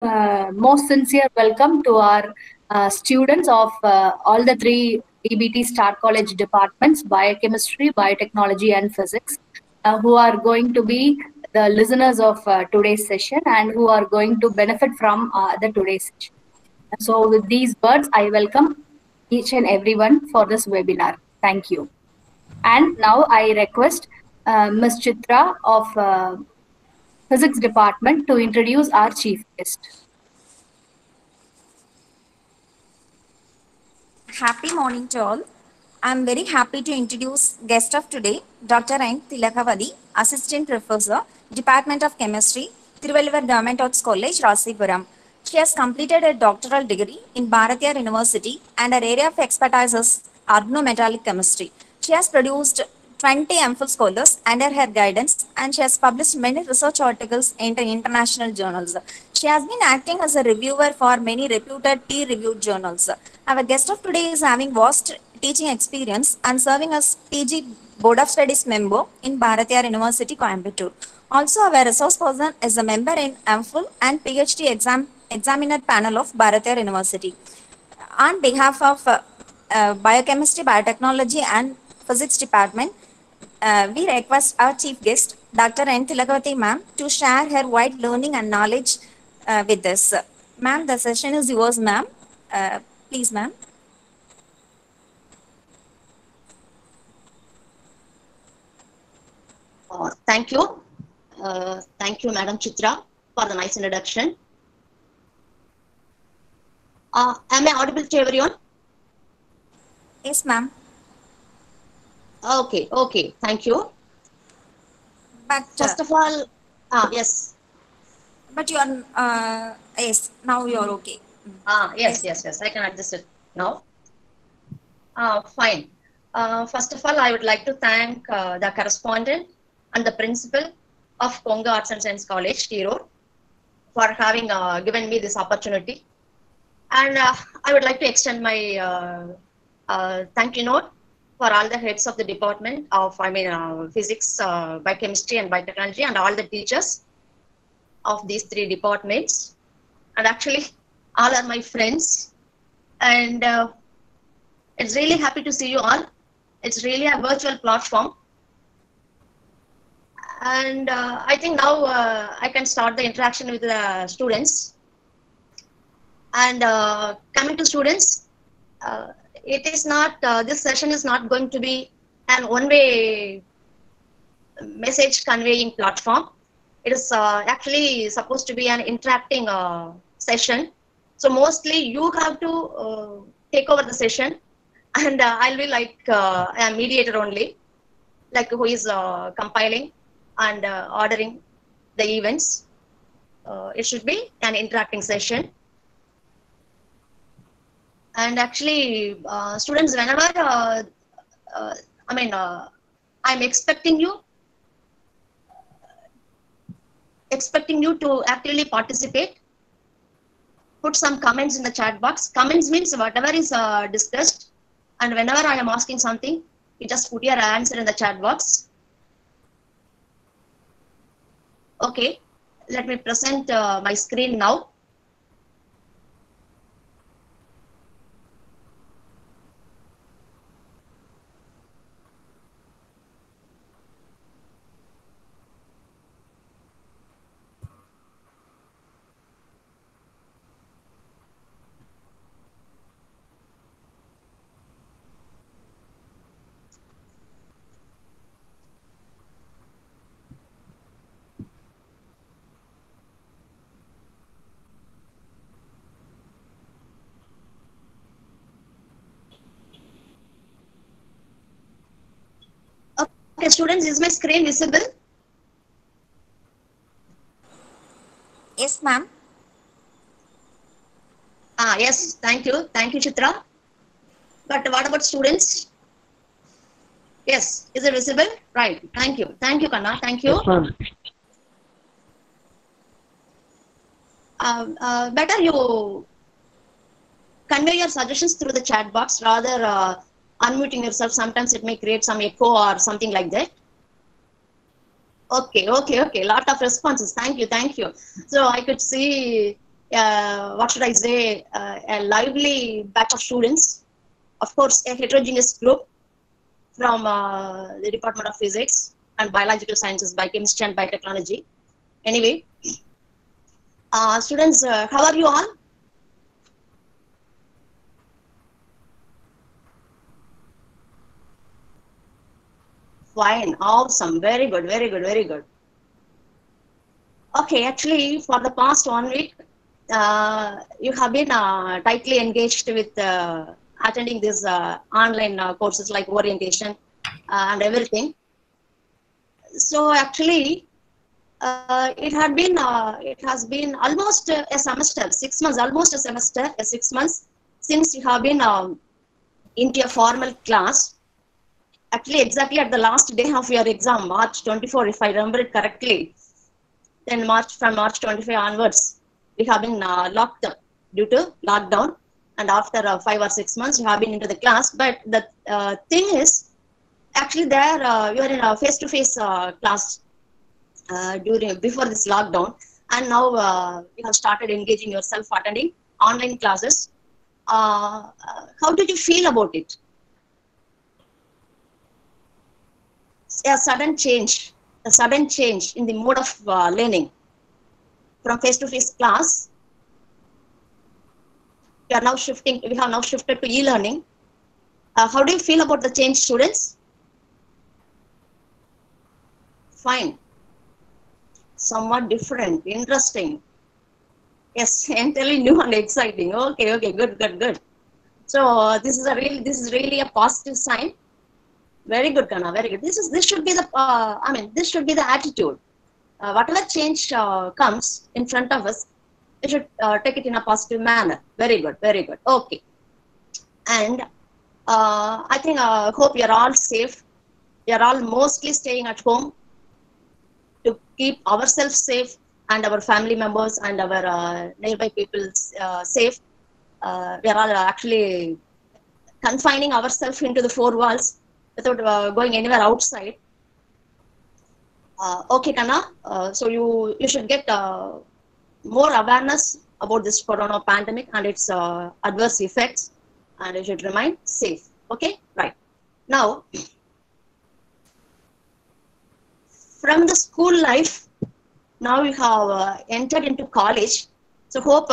most sincere welcome to our students of all the three DBT Star College departments, biochemistry, biotechnology, and physics, who are going to be the listeners of today's session and who are going to benefit from the today's session. So, with these words, I welcome each and everyone for this webinar. Thank you. And now I request Ms. Chitra of Physics Department to introduce our chief guest. Happy morning to all. I am very happy to introduce guest of today, Dr. N. Tilakavadi, Assistant Professor, Department of Chemistry, Thiruvalluvar Government Arts College, Rasipuram. She has completed a doctoral degree in Bharatiyar University and her area of expertise is organometallic chemistry. She has produced 20 MPhil scholars under her guidance and she has published many research articles in international journals. She has been acting as a reviewer for many reputed peer-reviewed journals. Our guest of today is having vast teaching experience and serving as PG Board of Studies member in Bharatiyar University, Coimbatore. Also, our resource person is a member in MPhil and PhD examiner panel of Bharatiyar University. On behalf of Biochemistry, Biotechnology and Physics Department, we request our chief guest, Dr. N. Tilakavati ma'am, to share her wide learning and knowledge with us. Ma'am, the session is yours, ma'am. Please, ma'am. Thank you. Thank you, Madam Chitra, for the nice introduction. Am I audible to everyone? Yes, ma'am. Okay. Thank you. But first of all, yes. But you are yes. Now you are okay. Yes. I can adjust it now. Fine. First of all, I would like to thank the correspondent and the principal of Konga Arts and Science College, Tirur, for having given me this opportunity. And I would like to extend my thank you note for all the heads of the department of, physics, biochemistry and biotechnology and all the teachers of these three departments. And actually, all are my friends. And it's really happy to see you all. It's really a virtual platform. And I think now I can start the interaction with the students. And coming to students, it is not, this session is not going to be an one-way message conveying platform. It is actually supposed to be an interacting session. So mostly you have to take over the session and I'll be like a mediator only, like who is compiling and ordering the events. It should be an interacting session. And actually, students, whenever, I'm expecting you to actively participate. Put some comments in the chat box. Comments means whatever is discussed. And whenever I am asking something, you just put your answer in the chat box. Okay, let me present my screen now. Okay, students, is my screen visible? Yes, ma'am. Yes, thank you, Chitra. But what about students? Yes, is it visible? Right, thank you, Kanna, thank you. Yes, better you convey your suggestions through the chat box rather unmuting yourself. Sometimes it may create some echo or something like that. Okay. Lot of responses. Thank you. So I could see what should I say, a lively batch of students. Of course, a heterogeneous group from the Department of Physics and Biological Sciences, Biochemistry and Biotechnology. Anyway, students, how are you all? Fine, awesome, very good, very good, very good. Okay, actually, for the past 1 week, you have been tightly engaged with attending these online courses like orientation and everything. So actually, it has been almost a semester, 6 months, almost a semester, 6 months since you have been into a formal class. Actually, exactly at the last day of your exam, March 24, if I remember it correctly. Then from March 25 onwards, we have been locked up due to lockdown. And after 5 or 6 months, you have been into the class. But the thing is, actually there you are in a face-to-face class before this lockdown. And now you have started engaging yourself, attending online classes. How did you feel about it? A sudden change in the mode of learning from face-to-face class. We have now shifted to e-learning. How do you feel about the change, students? Fine. Somewhat different, interesting. Yes, entirely new and exciting. Okay, good. So this is really a positive sign. Very good, Kana. Very good. This should be the this should be the attitude. Whatever change comes in front of us, we should take it in a positive manner. Very good, very good. Okay. And I think hope you're all safe. You're all mostly staying at home to keep ourselves safe and our family members and our nearby people safe. We are all actually confining ourselves into the four walls without going anywhere outside. Okay, Kana. So you should get more awareness about this corona pandemic and its adverse effects, and you should remain safe. Okay, right. Now, from the school life, now you have entered into college. So hope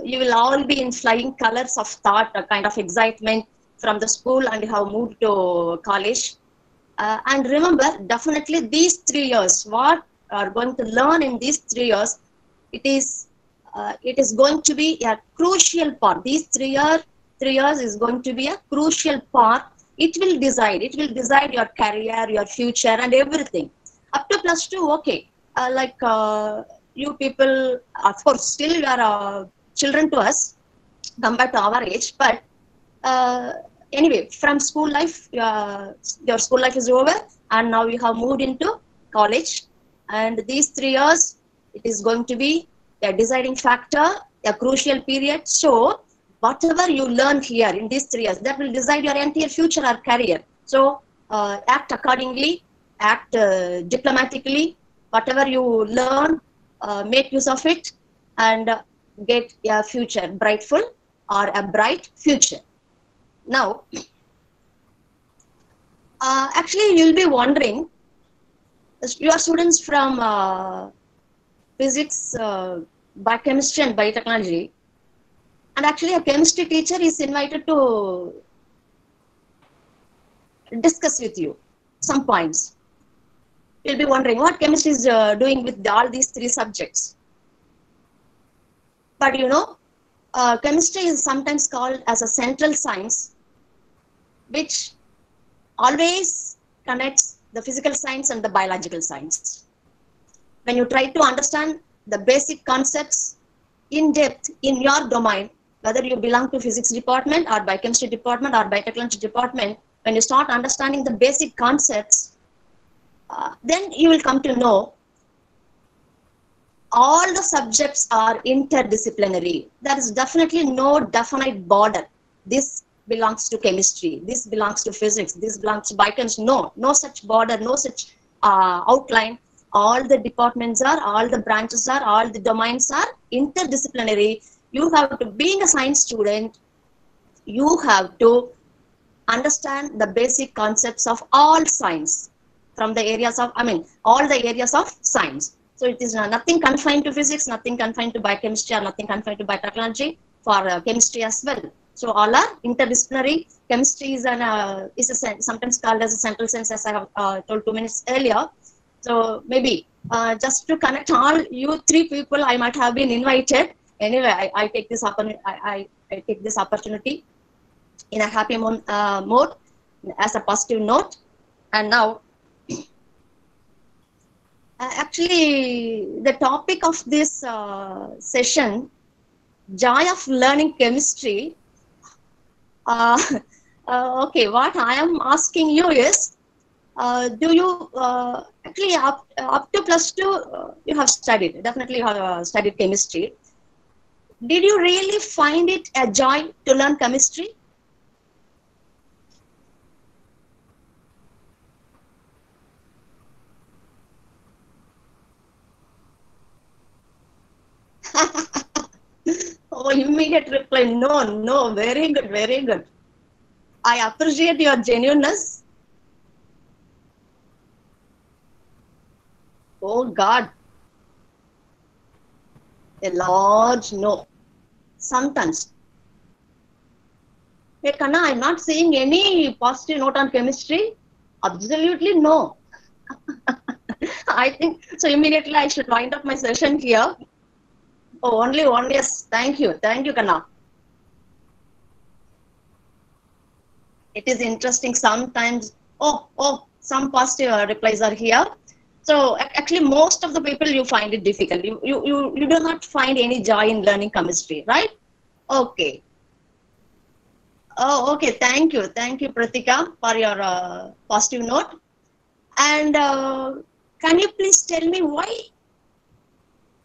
you will all be in flying colors of thought, a kind of excitement from the school, and you have moved to college. And remember, definitely these 3 years, what are going to learn in these 3 years, it is going to be a crucial part. These 3 years is going to be a crucial part. It will decide your career, your future, and everything. Up to +2, okay. You people, of course, still you are children to us compared to our age, but anyway, from school life, your school life is over, and now you have moved into college. And these 3 years, it is going to be a deciding factor, a crucial period. So, whatever you learn here in these 3 years, that will decide your entire future or career. So, act accordingly, act diplomatically. Whatever you learn, make use of it, and get a future brightful or a bright future. Now, actually, you'll be wondering, you are students from physics, biochemistry and biotechnology, and actually a chemistry teacher is invited to discuss with you some points. You'll be wondering what chemistry is doing with all these 3 subjects. But you know, chemistry is sometimes called as a central science, which always connects the physical science and the biological science. When you try to understand the basic concepts in depth in your domain, whether you belong to physics department or biochemistry department or biotechnology department, when you start understanding the basic concepts, then you will come to know all the subjects are interdisciplinary. There is definitely no definite border. This belongs to chemistry, this belongs to physics, this belongs to biochemistry. No such border, no such outline. all the departments are, all the branches are, all the domains are interdisciplinary. You have to, being a science student, you have to understand the basic concepts of all science from the areas of, all the areas of science. So it is nothing confined to physics, nothing confined to biochemistry, or nothing confined to biotechnology, for chemistry as well. So all are interdisciplinary. Chemistry is sometimes called as a central science, as I have told 2 minutes earlier. So maybe just to connect all you three people, I might have been invited. Anyway, I take this I take this opportunity in a happy mode, as a positive note. And now, actually, the topic of this session, joy of learning chemistry. Okay, what I am asking you is, do you actually up to +2 you have studied? Definitely, you have studied chemistry. Did you really find it a joy to learn chemistry? Oh, immediate reply, no, very good, very good. I appreciate your genuineness. Oh God, a large no. Sometimes. Hey Kanna, I'm not saying any positive note on chemistry. Absolutely no. I think so. Immediately I should wind up my session here. Oh, only one yes. Thank you, Kanna. It is interesting sometimes. Oh, some positive replies are here. So actually, most of the people you find it difficult. You do not find any joy in learning chemistry, right? Okay. Oh, okay. Thank you, Pratika, for your positive note. And can you please tell me why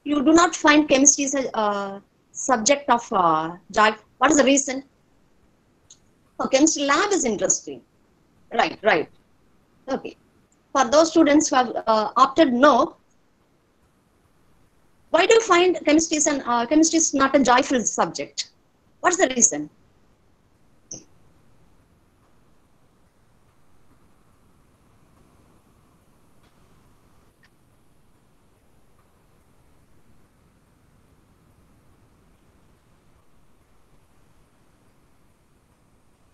you do not find chemistry as a subject of joy? What is the reason? Oh, chemistry lab is interesting. Right. Okay. For those students who have opted no, why do you find chemistry is not a joyful subject? What's the reason?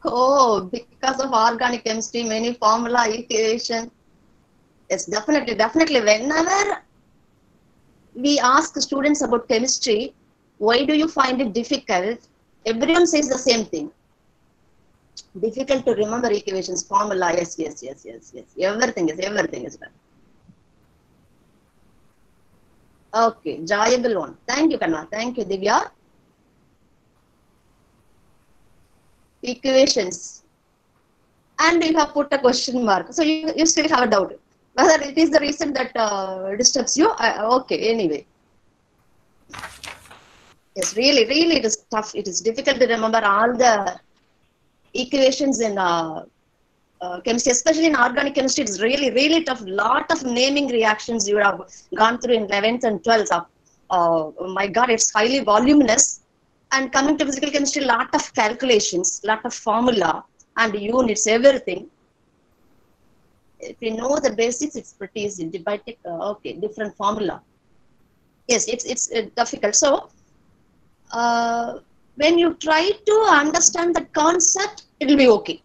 Oh, because of organic chemistry, many formula, equation. Yes, definitely. Whenever we ask students about chemistry, why do you find it difficult? Everyone says the same thing. Difficult to remember equations, formula. Yes. Everything is done. Okay, joyable one. Thank you, Kanna. Thank you, Divya. Equations. And you have put a question mark. So you still have a doubt whether it is the reason that disturbs you. Okay, anyway. Yes, really, it is tough. It is difficult to remember all the equations in chemistry, especially in organic chemistry. It's really tough. Lot of naming reactions you have gone through in 11th and 12th. Oh my God, it's highly voluminous. And coming to physical chemistry, lot of calculations, lot of formula and units, everything. If you know the basics, it's pretty easy. Okay, different formula. Yes, it's difficult. So when you try to understand the concept, it will be okay.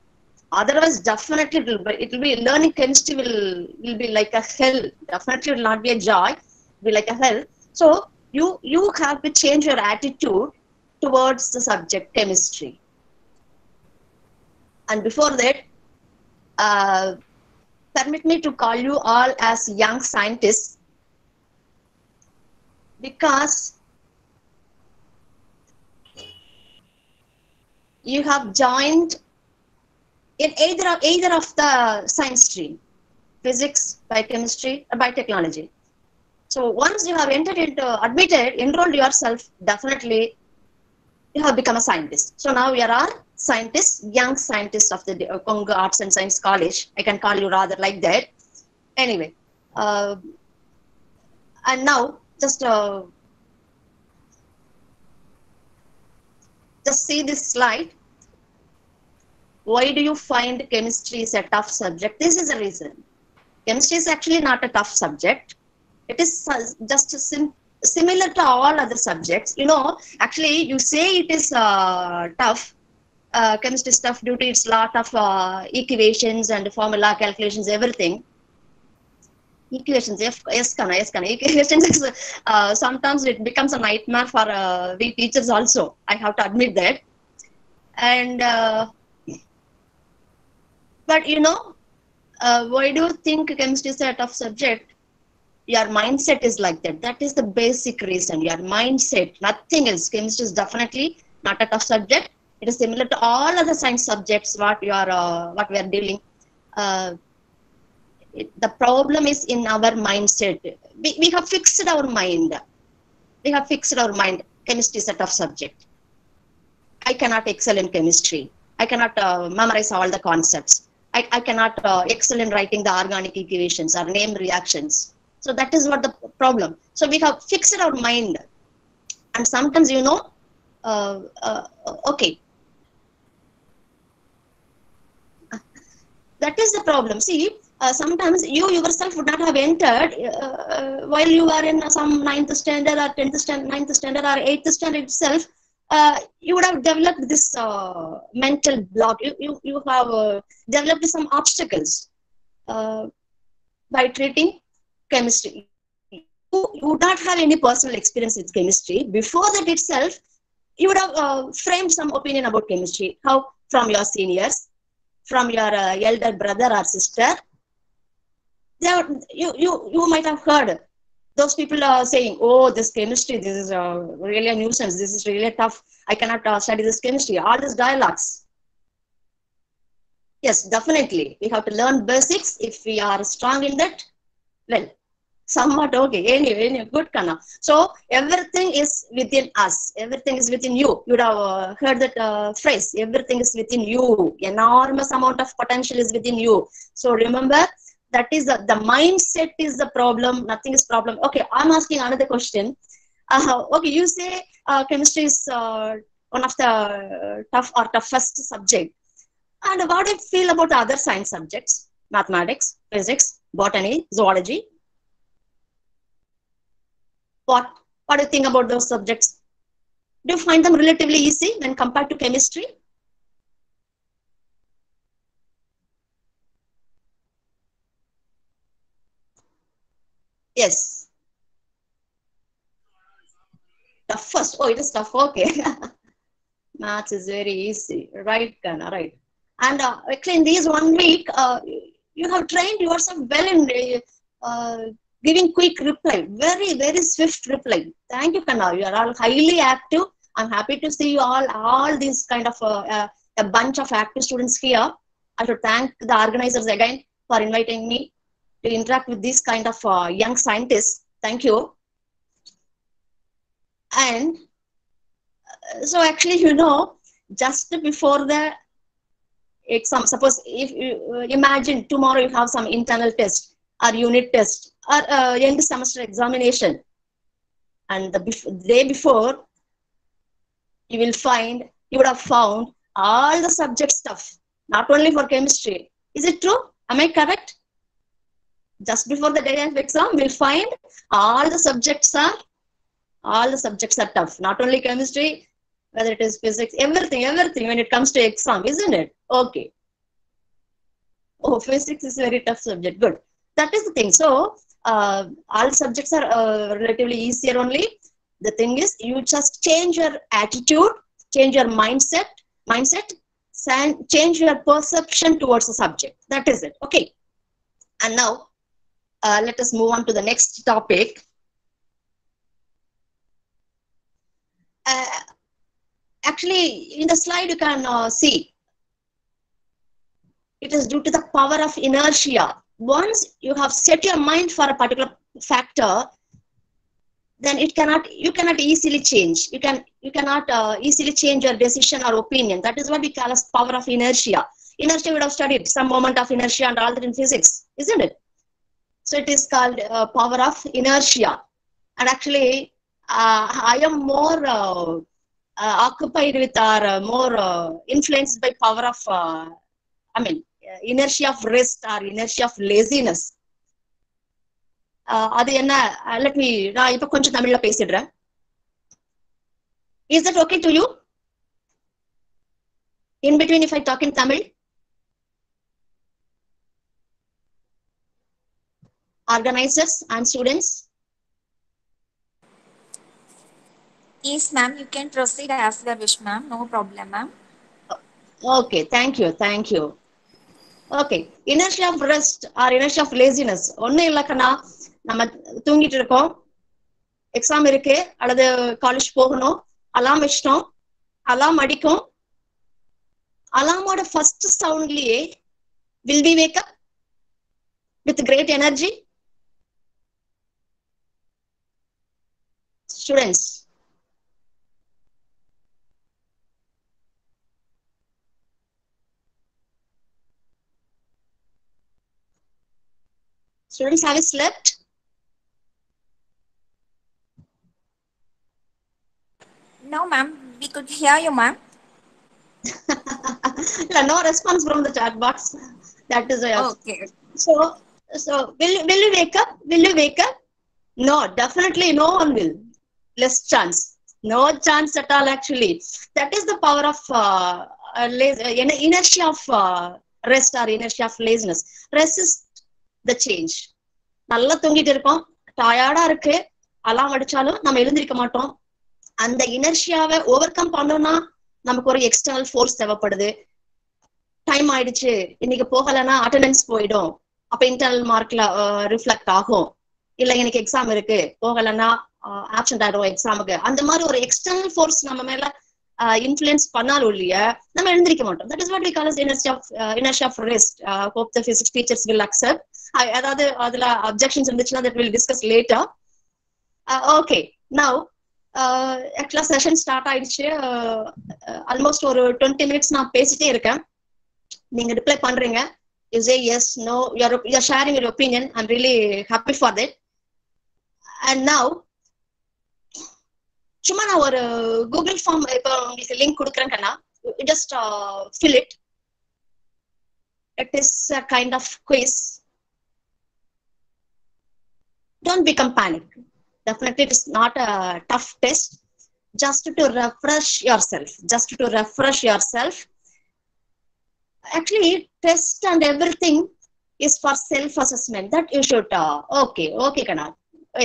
Otherwise, definitely it will be learning chemistry will be like a hell. Definitely will not be a joy. It will be like a hell. So you have to change your attitude towards the subject chemistry. And before that, permit me to call you all as young scientists, because you have joined in either of the science stream, physics, biochemistry, or biotechnology. So once you have enrolled yourself, definitely you have become a scientist. So now we are all scientists, young scientists of the Congo Arts and Science College. I can call you rather like that. Anyway, And now just see this slide. Why do you find chemistry is a tough subject? This is the reason. Chemistry is actually not a tough subject. It is just similar to all other subjects. You know, actually, you say it is tough. Chemistry is tough due to its lot of equations and formula calculations, everything. Equations, yes, kana. Equations is, sometimes it becomes a nightmare for we teachers also. I have to admit that. And but you know, why do you think chemistry is a tough subject? Your mindset is like that. That is the basic reason. Your mindset, nothing else. Chemistry is definitely not a tough subject. It is similar to all other science subjects what we are dealing. The problem is in our mindset. We have fixed our mind. We have fixed our mind. Chemistry is a tough subject. I cannot excel in chemistry. I cannot memorize all the concepts. I cannot excel in writing the organic equations or name reactions. So that is what the problem. So we have fixed our mind. And sometimes, you know, okay. That is the problem. See, sometimes you yourself would not have entered while you are in some 9th standard or 10th standard, 9th standard or 8th standard itself. You would have developed this mental block. You have developed some obstacles by treating chemistry. You would not have any personal experience with chemistry. Before that itself, you would have framed some opinion about chemistry. How? From your seniors, from your elder brother or sister. You might have heard those people are saying, oh, this chemistry, this is really a nuisance. This is really tough. I cannot study this chemistry. All these dialogues. Yes, definitely. We have to learn basics. If we are strong in that, well, somewhat okay. Anyway, good, Kana. So everything is within us. Everything is within you. You would have heard that phrase. Everything is within you. Enormous amount of potential is within you. So remember, that is the mindset is the problem. Nothing is problem. Okay, I'm asking another question. Okay, you say chemistry is one of the toughest subject. And what do you feel about the other science subjects? Mathematics, physics, botany, zoology. What do you think about those subjects? Do you find them relatively easy when compared to chemistry? Yes. Toughest. Oh, it is tough. Okay. Maths is very easy. Right, Kana, right. And actually, in these 1 week, you have trained yourself well in giving quick reply. Very, very swift reply. Thank you, Kana. You are all highly active. I'm happy to see you all these kind of a bunch of active students here. I should thank the organizers again for inviting me to interact with these kind of young scientists. Thank you. And so actually, you know, just before the exam, suppose if you imagine tomorrow you have some internal test or unit test or end semester examination, and the day before you would have found all the subject stuff, not only for chemistry. Is it true? Am I correct? Just before the day of exam, we'll find all the subjects are tough. Not only chemistry, whether it is physics, everything when it comes to exam, isn't it? Okay. Oh, physics is a very tough subject. Good. That is the thing. So, all subjects are relatively easier only. The thing is, you just change your attitude, change your mindset, change your perception towards the subject. That is it. Okay. And now, let us move on to the next topic. Actually, in the slide, you can see it is due to the power of inertia. Once you have set your mind for a particular factor, then you cannot easily change. You cannot easily change your decision or opinion. That is what we call as power of inertia. Inertia, we would have studied some moment of inertia and all that in physics, isn't it? So it is called power of inertia. And actually, I am more occupied with or more influenced by power of, inertia of rest or inertia of laziness. அது என்ன, let me, நான் இப்ப கொஞ்சம் தமிழ்ல பேசிடுறேன். Is that okay to you? In between if I talk in Tamil? Organizers and students? Yes, ma'am. You can proceed as your wish, ma'am. No problem, ma'am. Okay, thank you, thank you. Okay, inertia of rest or inertia of laziness. ஒன்னும் இல்லக்கண்ணா, நம்ம தூங்கிட்டு இருக்கோம், exam இருக்கு அல்லது college போகணும், அலாம் வச்சிட்டோம், அலாம் அடிக்கும், அலாமோட first சவுண்ட்லயே will we wake up with great energy? Students, have you slept? No, ma'am. We could hear you, ma'am. No response from the chat box. That is Okay. so will you wake up? Will you wake up? No, definitely no one will. Less chance. No chance at all, actually. That is the power of inertia of rest or inertia of laziness. Resist the change. நல்லா தூங்கிட்டு இருக்கோம், டயர்டா இருக்கு, அலாம் அடிச்சாலும் நம்ம எழுந்திருக்க மாட்டோம். அந்த இனர்ஷியாவை ஓவர் கம் பண்ணோம்னா நமக்கு ஒரு எக்ஸ்டர்னல் ஃபோர்ஸ் தேவைப்படுது. டைம் ஆயிடுச்சு, இன்னைக்கு போகலன்னா அட்டெண்டன்ஸ் போயிடும், அப்ப இன்டர்னல் மார்க்ல ரிஃப்ளெக்ட் ஆகும். இல்ல எனக்கு எக்ஸாம் இருக்கு, போகலன்னா ஆப்சென்ட் ஆயிடும் எக்ஸாமுக்கு. அந்த மாதிரி ஒரு எக்ஸ்டர்னல் ஃபோர்ஸ் நம்ம மேல இன்ஃபுளுன்ஸ் பண்ணாலும் இல்லைய நம்ம எழுந்திருக்க மாட்டோம். That is what we call as inertia of rest. Hope the physics teachers will accept. அதாவது அதுல அப்ஜெக்ஷன்ஸ் இருந்துச்சுன்னா that we'll discuss later. Okay, now ஆக்சுவலா செஷன் ஸ்டார்ட் ஆயிடுச்சு. ஆல்மோஸ்ட் ஒரு 20 மினிட்ஸ் நான் பேசிட்டே இருக்கேன். நீங்க ரிப்ளை பண்றீங்க. You say yes, no, you're sharing your opinion. I'm really happy for that. And now சும்மா நான் ஒரு கூகுள் ஃபார்ம் இப்போ உங்களுக்கு லிங்க் கொடுக்குறேன்னா just fill it. It is a kind of quiz. Don't become panic. Definitely it is not a tough test. Just to refresh yourself. Actually, test and everything is for self-assessment. That you should, okay, Kana.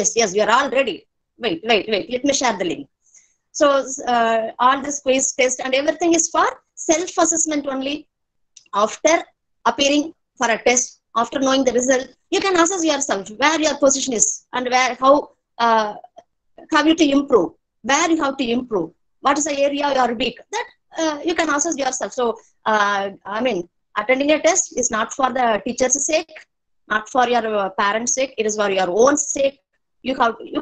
Yes, we are all ready. Wait, let me share the link. So, all this quiz, test and everything is for self-assessment only. After appearing for a test, after knowing the result, you can assess yourself where your position is and how have you to improve, where you have to improve, what is the area you are weak. That you can assess yourself. So, attending a test is not for the teacher's sake, not for your parents' sake. It is for your own sake. You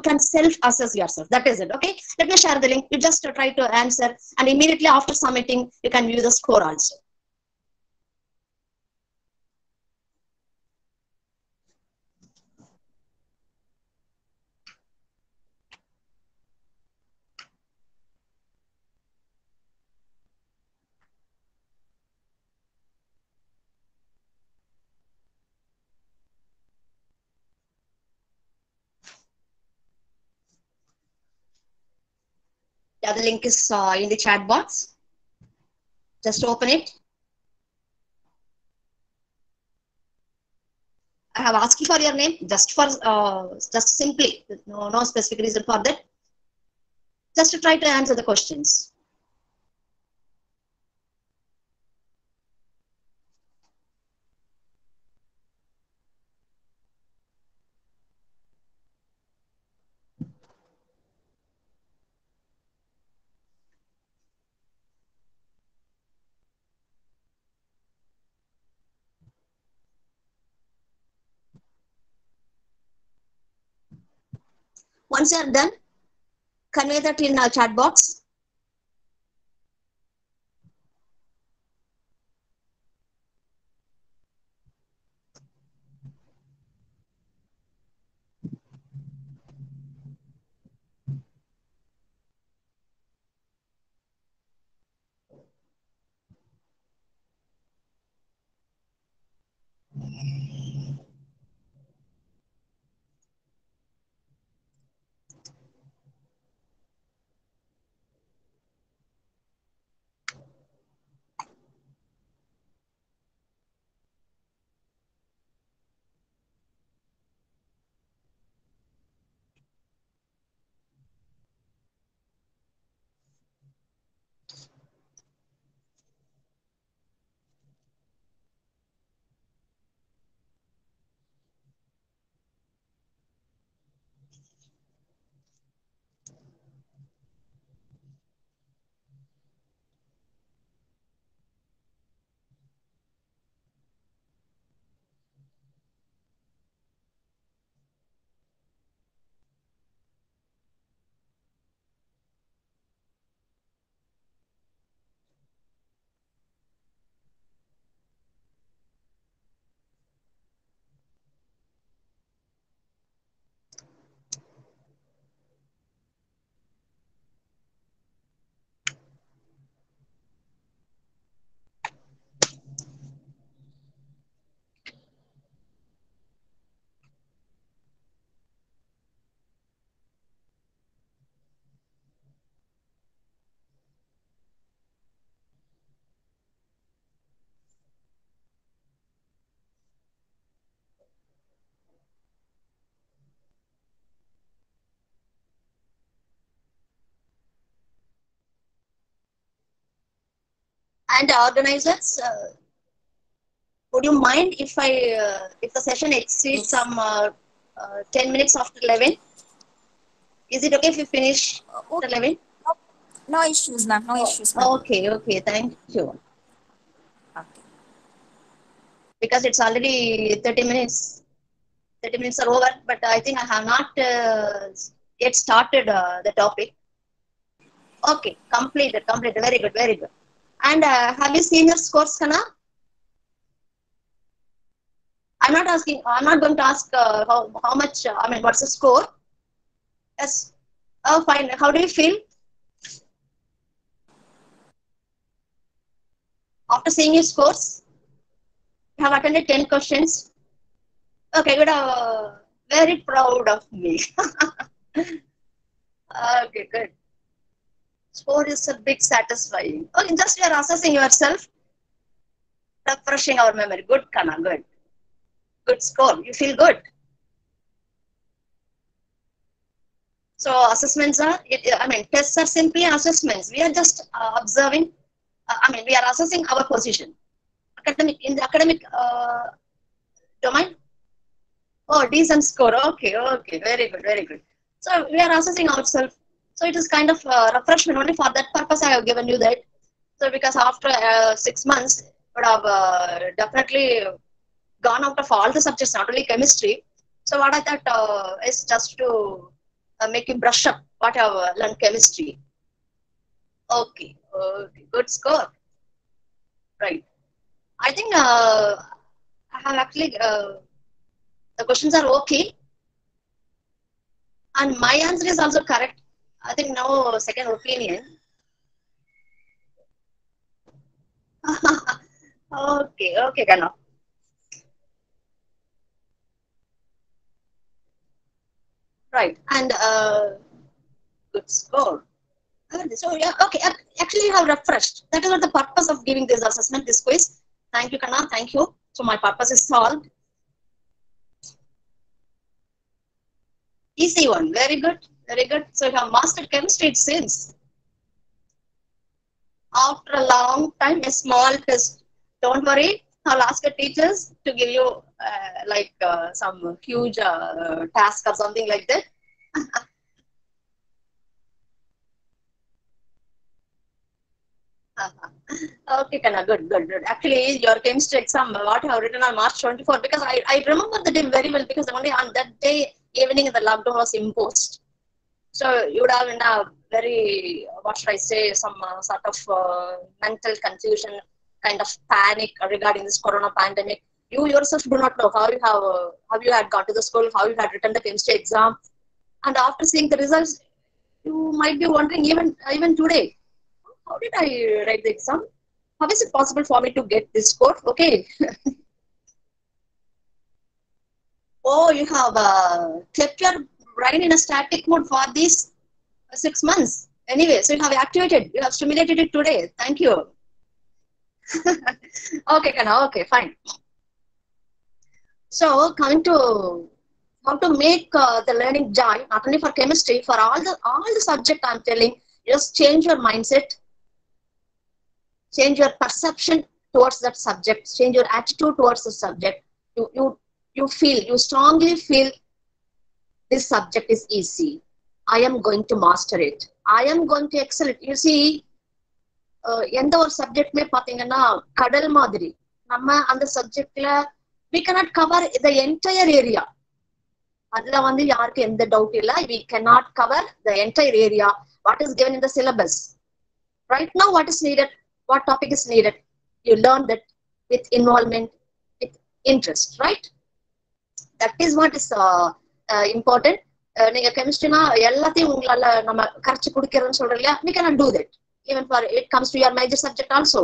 can self-assess yourself. That is it. Okay. Let me share the link. You just try to answer, and immediately after submitting, you can view the score also. Yeah, the link is in the chat box. Just open it. I have asked you for your name just simply, no specific reason for that. Just to try to answer the questions. Once you are done, convey that in our chat box. And organizers, would you mind if if the session exceeds some 10 minutes after 11? Is it okay if we finish after 11? No, no issues, ma'am. No issues, ma'am. Okay, okay, thank you. Okay. Because it's already 30 minutes. 30 minutes are over, but I think I have not yet started the topic. Okay, completed. Very good, very good. And have you seen your scores, Kana? I'm not going to ask how much, I mean, what's the score? Yes. Oh, fine. How do you feel? After seeing your scores, you have attended 10 questions. Okay, good. Very proud of me. Okay, good. Score is a bit satisfying. Okay, just you are assessing yourself, refreshing our memory. Good, Kana, good. Good score. You feel good. So assessments are, I mean, tests are simply assessments. We are just observing, I mean, we are assessing our position. In the academic domain. Oh, decent score. Okay, okay, very good, very good. So we are assessing ourselves. So it is kind of refreshment. Only for that purpose I have given you that. So because after 6 months, would have definitely gone out of all the subjects, not only chemistry. So what I thought is just to make you brush up what I have learned chemistry. Okay, okay, good score. Right. I think I have actually the questions are okay, and my answer is also correct. I think no second opinion. Okay, okay, Kana. Right, and good score. So yeah, okay. Actually, you have refreshed. That is what the purpose of giving this assessment, this quiz. Thank you, Kana. Thank you. So my purpose is solved. Easy one. Very good. Very good. So you have mastered chemistry it seems. After a long time, a small test. Don't worry. I'll ask the teachers to give you some huge task or something like that. Okay, Kana, good, good, good. Actually, your chemistry exam, what you have written on March 24, because I remember the day very well because only on that day evening the lockdown was imposed. So you would have in a very, what should I say, some sort of mental confusion, kind of panic regarding this corona pandemic. You yourself do not know how you had gone to the school, how you had written the chemistry exam, and after seeing the results, you might be wondering even today, how did I write the exam? How is it possible for me to get this score? Okay. Oh, you have kept your brain in a static mode for these 6 months. Anyway, so you have activated, you have stimulated it today. Thank you. Okay, Kana, okay, fine. So coming to how to make the learning joy, not only for chemistry, for all the subject I'm telling, just change your mindset, change your perception towards that subject, change your attitude towards the subject. You strongly feel this subject is easy. I am going to master it. I am going to excel it. You see, எந்த ஒரு சப்ஜெக்ட்மே பாத்தீங்கன்னா கடல் மாதிரி நம்ம அந்த சப்ஜெக்ட்ல we cannot cover the entire area. அதுல வந்து யாருக்கும் எந்த டவுட் இல்ல. We cannot cover the entire area what is given in the syllabus. Right now what is needed, what topic is needed, you learn that with involvement, with interest, right? That is what is important. நீங்க கெமிஸ்ட்ரினா எல்லாத்தையும் உங்களால நம்ம கரைச்சு குடிக்கிறோம்னு சொல்றோம் இல்லையா, we cannot do that. Even for it comes to your major subject also,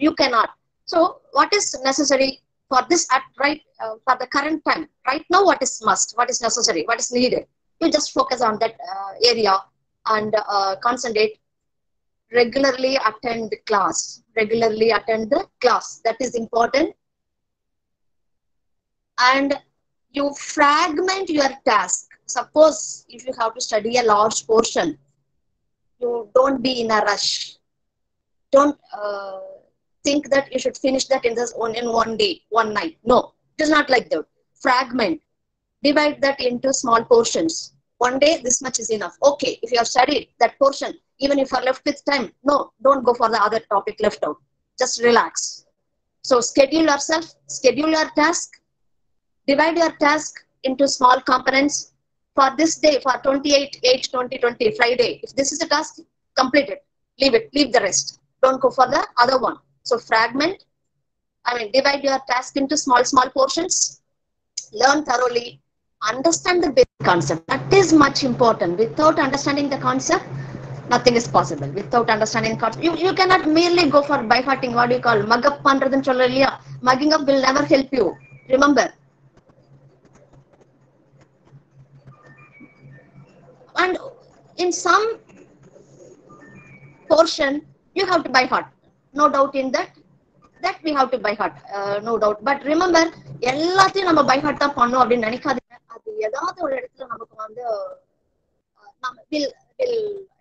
you cannot. So what is necessary for this at right for the current time, right now, what is must, what is necessary, what is needed, you just focus on that area and concentrate. Regularly attend the class, regularly attend the class, that is important. And you fragment your task. Suppose if you have to study a large portion, you don't be in a rush. Don't think that you should finish that in one day, one night. No, it is not like that. Fragment. Divide that into small portions. One day, this much is enough. Okay, if you have studied that portion, even if you are left with time, no, don't go for the other topic left out. Just relax. So schedule yourself, schedule your task, divide your task into small components. For this day, for 28/8/2020, Friday, if this is a task, complete it. Leave the rest. Don't go for the other one. So fragment, divide your task into small portions, learn thoroughly, understand the basic concept. That is much important. Without understanding the concept, nothing is possible. Without understanding the concept, you cannot merely go for by hearting. What do you call mug up pandradhu sollaliya? Mugging up will never help you. Remember. And in some portion, you have to by heart. No doubt in that. That we have to by heart. No doubt. But remember, எல்லாத்தையும் நம்ம by heart தான் பண்ணோம் அப்படின்னு நினைக்காதீங்க. அது ஏதாவது ஒரு இடத்துல நமக்கு வந்து நம்ம will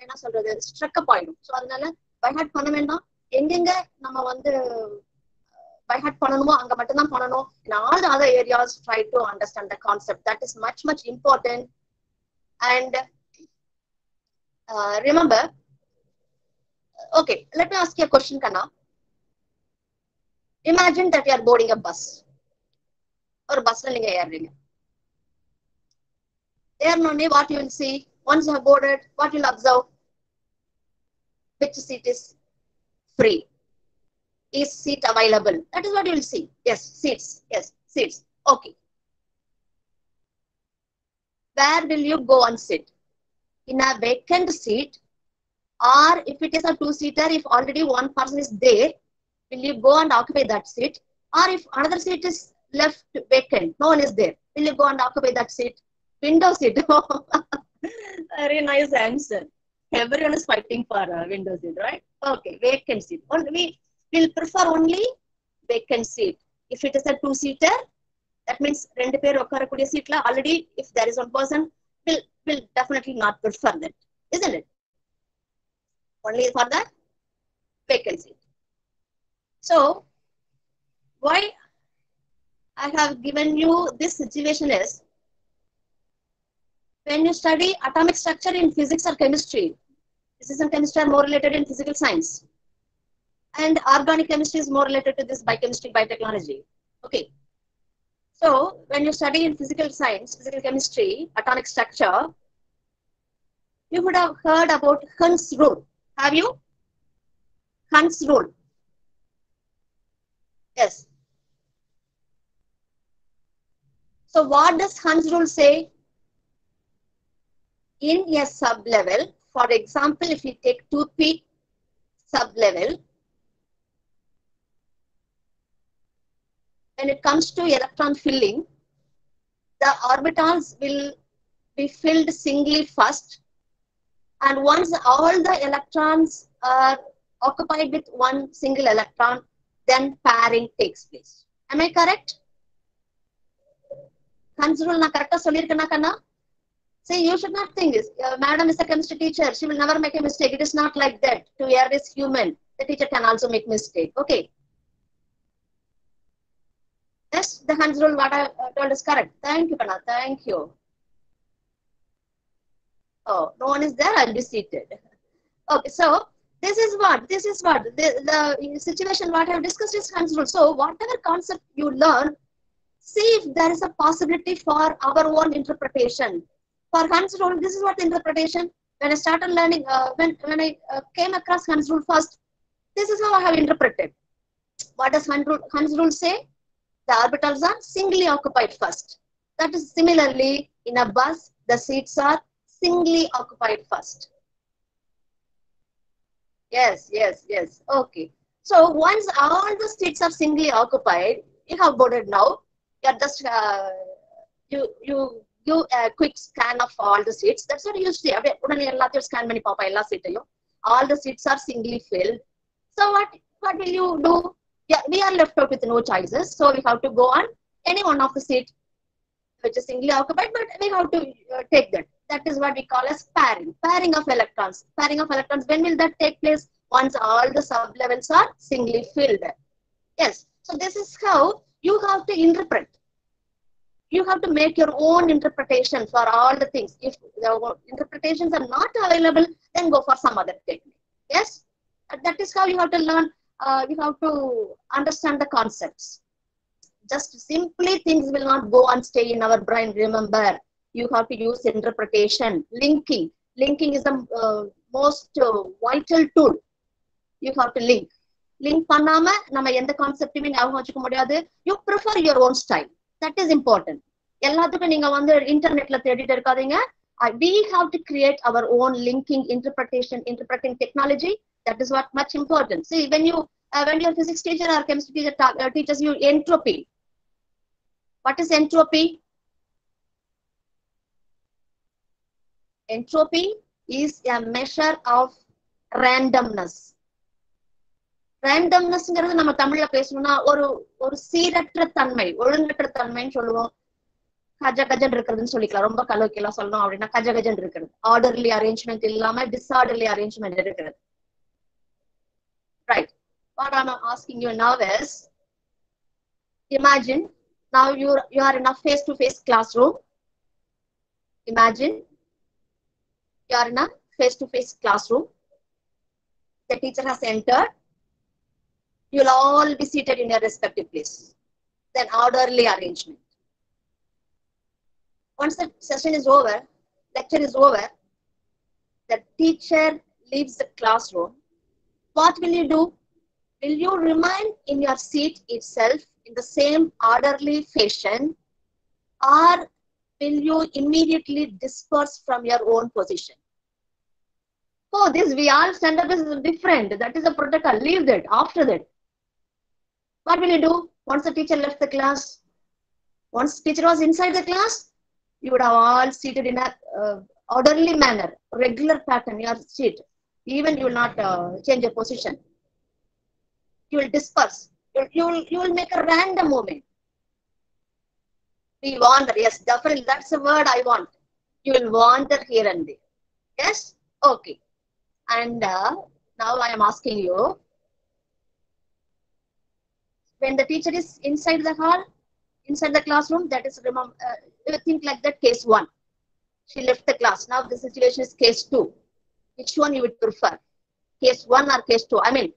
என்ன சொல்றது ஸ்ட்ரக் அப் ஆயிடும். ஸோ அதனால பை ஹார்ட் பண்ண வேண்டாம். எங்கெங்க நம்ம வந்து பை ஹார்ட் பண்ணணுமோ அங்க மட்டும்தான் பண்ணணும். In all the other areas, try to understand the concept. That is much important. And remember, okay, let me ask you a question, Kanna. Imagine that you are boarding a bus. Or bus நீங்க ஏறுறீங்க. ஏறணும்னே what you will see? Once you have boarded, what you will observe? Which seat is free? Is seat available? That is what you will see. Yes, seats. Yes, seats. Okay. Where will you go and sit? In a vacant seat, or if it is a two-seater, if already one person is there, will you go and occupy that seat? Or if another seat is left vacant, no one is there, will you go and occupy that seat? Window seat. Very nice answer. Everyone is fighting for a window seat, right? Okay, vacant seat. We will prefer only vacant seat. If it is a two-seater, that means rendu per ukkarakudiya seat la already if there is one person, will definitely not prefer that, isn't it? Only for the vacant seat. So, why I have given you this situation is, when you study atomic structure in physics or chemistry, physics and chemistry are more related in physical science. And organic chemistry is more related to this biochemistry, biotechnology. Okay. So, when you study in physical science, physical chemistry, atomic structure, you would have heard about Hund's rule. Have you? Hund's rule. Yes. So, what does Hund's rule say? In a sub-level, for example, if you take 2p sub-level, when it comes to electron filling, the orbitals will be filled singly first. And once all the electrons are occupied with one single electron, then pairing takes place. Am I correct? Hund's rule na correct sollirukana kanna? See, you should not think this. Madam is a chemistry teacher. She will never make a mistake. It is not like that. To err is human. The teacher can also make mistake. Okay. Yes, the Hund's rule what I told is correct. Thank you, Kanna. Thank you. Oh, no one is there. I'll be seated. Okay, so this is what the situation what I have discussed is Hund's rule. So whatever concept you learn, see if there is a possibility for our own interpretation. For Hund's rule, this is what the interpretation. When I started learning, when I came across Hund's rule first, this is how I have interpreted. What does Hund's rule say? The orbitals are singly occupied first. That is similarly in a bus, the seats are singly occupied first. Yes. Okay. So once all the seats are singly occupied, you have boarded now. You are just you do a quick scan of all the seats. That's what you see. Scan many papa ella seat. All the seats are singly filled. So what will you do? Yeah, we are left out with no choices. So we have to go on any one of the seat which is singly occupied, but we have to take that. That is what we call as pairing. Pairing of electrons. Pairing of electrons. When will that take place? once all the sub-levels are singly filled. Yes, so this is how you have to interpret. You have to make your own interpretation for all the things. If the interpretations are not available, then go for some other technique. Yes, that is how you have to learn. You have to understand the concepts. Just simply things will not go and stay in our brain. Remember, you have to use interpretation, linking. Linking is the most vital tool. You have to link. Link பண்ணாம நம்ம எந்த கான்செப்ட்டுமே ஞாபகம் வச்சுக்க முடியாது. You prefer your own style. That is important. எல்லாத்துக்கும் நீங்க வந்து இன்டர்நெட்ல தேடிட்டு இருக்காதீங்க. We have to create our own linking interpreting technology. That is what much important. See, when your physics teacher or chemistry teacher teaches you entropy. What is entropy? Entropy is a measure of randomness. ரேண்டம்னஸ்ங்கிறது நம்ம தமிழ்ல பேசணும்னா ஒரு சீரற்ற தன்மை, ஒழுங்கற்ற தன்மைன்னு சொல்லுவோம். கஜகஜன் இருக்கிறதுன்னு சொல்லிக்கலாம். ரொம்ப கலோக்கியெல்லாம் சொல்லணும் அப்படின்னா கஜகஜன் இருக்கிறது. ஆர்டர்லி அரேஞ்ச்மெண்ட் இல்லாம டிஸ்ஆர்டர்லி அரேஞ்ச்மெண்ட் இருக்கிறது. Right. What I'm asking you now is, imagine now you are in a face-to-face classroom. Imagine you are in a face-to-face classroom. The teacher has entered. You'll all be seated in your respective place. Then orderly arrangement. Once the session is over, lecture is over, the teacher leaves the classroom. What will you do? Will you remain in your seat itself in the same orderly fashion, or will you immediately disperse from your own position? Oh, this we all stand up is different. That is a protocol. Leave that. After that, what will you do? Once the teacher left the class, once the teacher was inside the class, you would have all seated in a orderly manner, regular pattern, your seat. Even you will not change your position. You will disperse. You will make a random movement. We wander. Yes, definitely. That's the word I want. You will wander here and there. Yes? Okay. And now I am asking you, when the teacher is inside the hall, inside the classroom, that is, remember, think like that, case 1. She left the class. Now the situation is case 2. Which one you would prefer? Case 1 or case 2? I mean,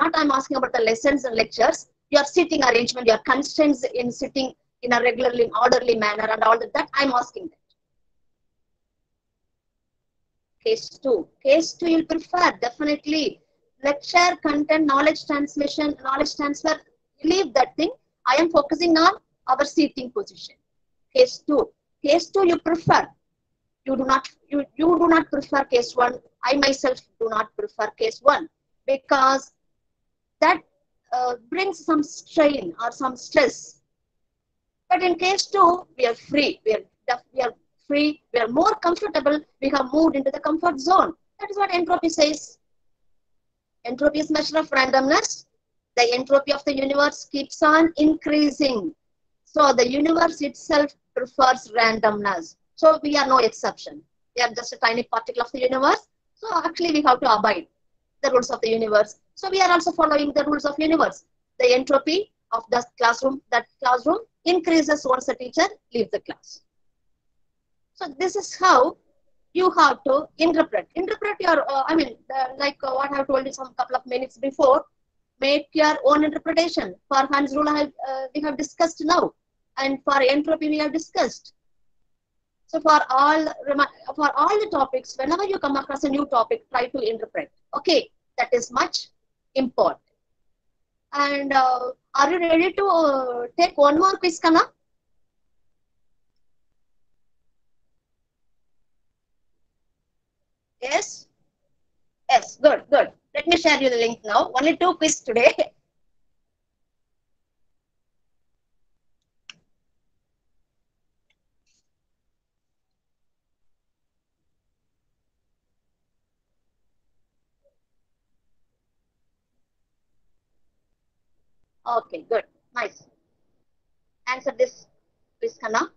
not I'm asking about the lessons and lectures. Your seating arrangement, your constraints in sitting in a regularly, orderly manner and all that I'm asking that. Case 2. Case 2 you'll prefer, definitely. Lecture, content, knowledge transmission, knowledge transfer, leave that thing. I am focusing on our seating position. Case 2. Case 2 you prefer. You do not prefer case 1. I myself do not prefer case 1 because that brings some strain or some stress. But in case 2, we are free. We are free. We are more comfortable. We have moved into the comfort zone. That is what entropy says. Entropy is measure of randomness. The entropy of the universe keeps on increasing. So the universe itself prefers randomness. So we are no exception. We are just a tiny particle of the universe. So actually we have to abide the rules of the universe. So we are also following the rules of universe. The entropy of the classroom, that classroom increases once the teacher leaves the class. So this is how you have to interpret. Interpret your, like what I have told you some couple of minutes before. Make your own interpretation. For Hans rule, we have discussed now, and for entropy we have discussed. So for all the topics, whenever you come across a new topic, try to interpret. Okay, that is much important. And are you ready to take one more quiz, Kana? Yes? Yes, good. Let me share you the link now. Only 2 quiz today. Okay, good. Nice. Answer this quiz, Kana.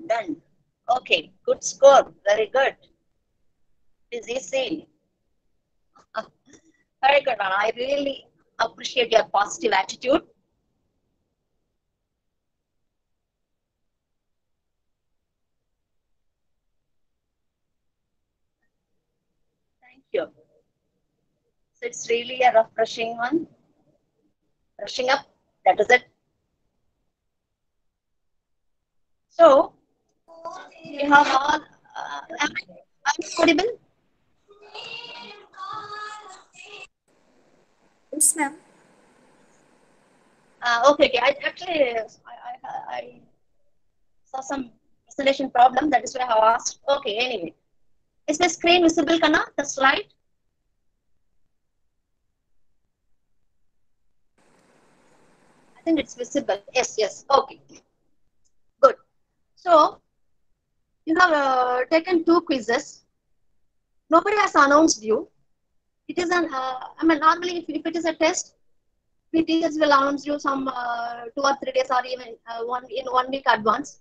done. Okay, good score. Very good. It is easy. Very good, man. I really appreciate your positive attitude. Thank you. So it's really a refreshing one. Brushing up, that is it. So, we have all, am I audible? Yes, ma'am. Okay. I saw some presentation problem. That is why I have asked. Okay, anyway. Is the screen visible, Kana? The slide? I think it's visible. Yes. Okay, good. So, you have taken 2 quizzes. Nobody has announced you. It is normally if it is a test, the teachers will announce you some 2 or 3 days or even 1 week advance.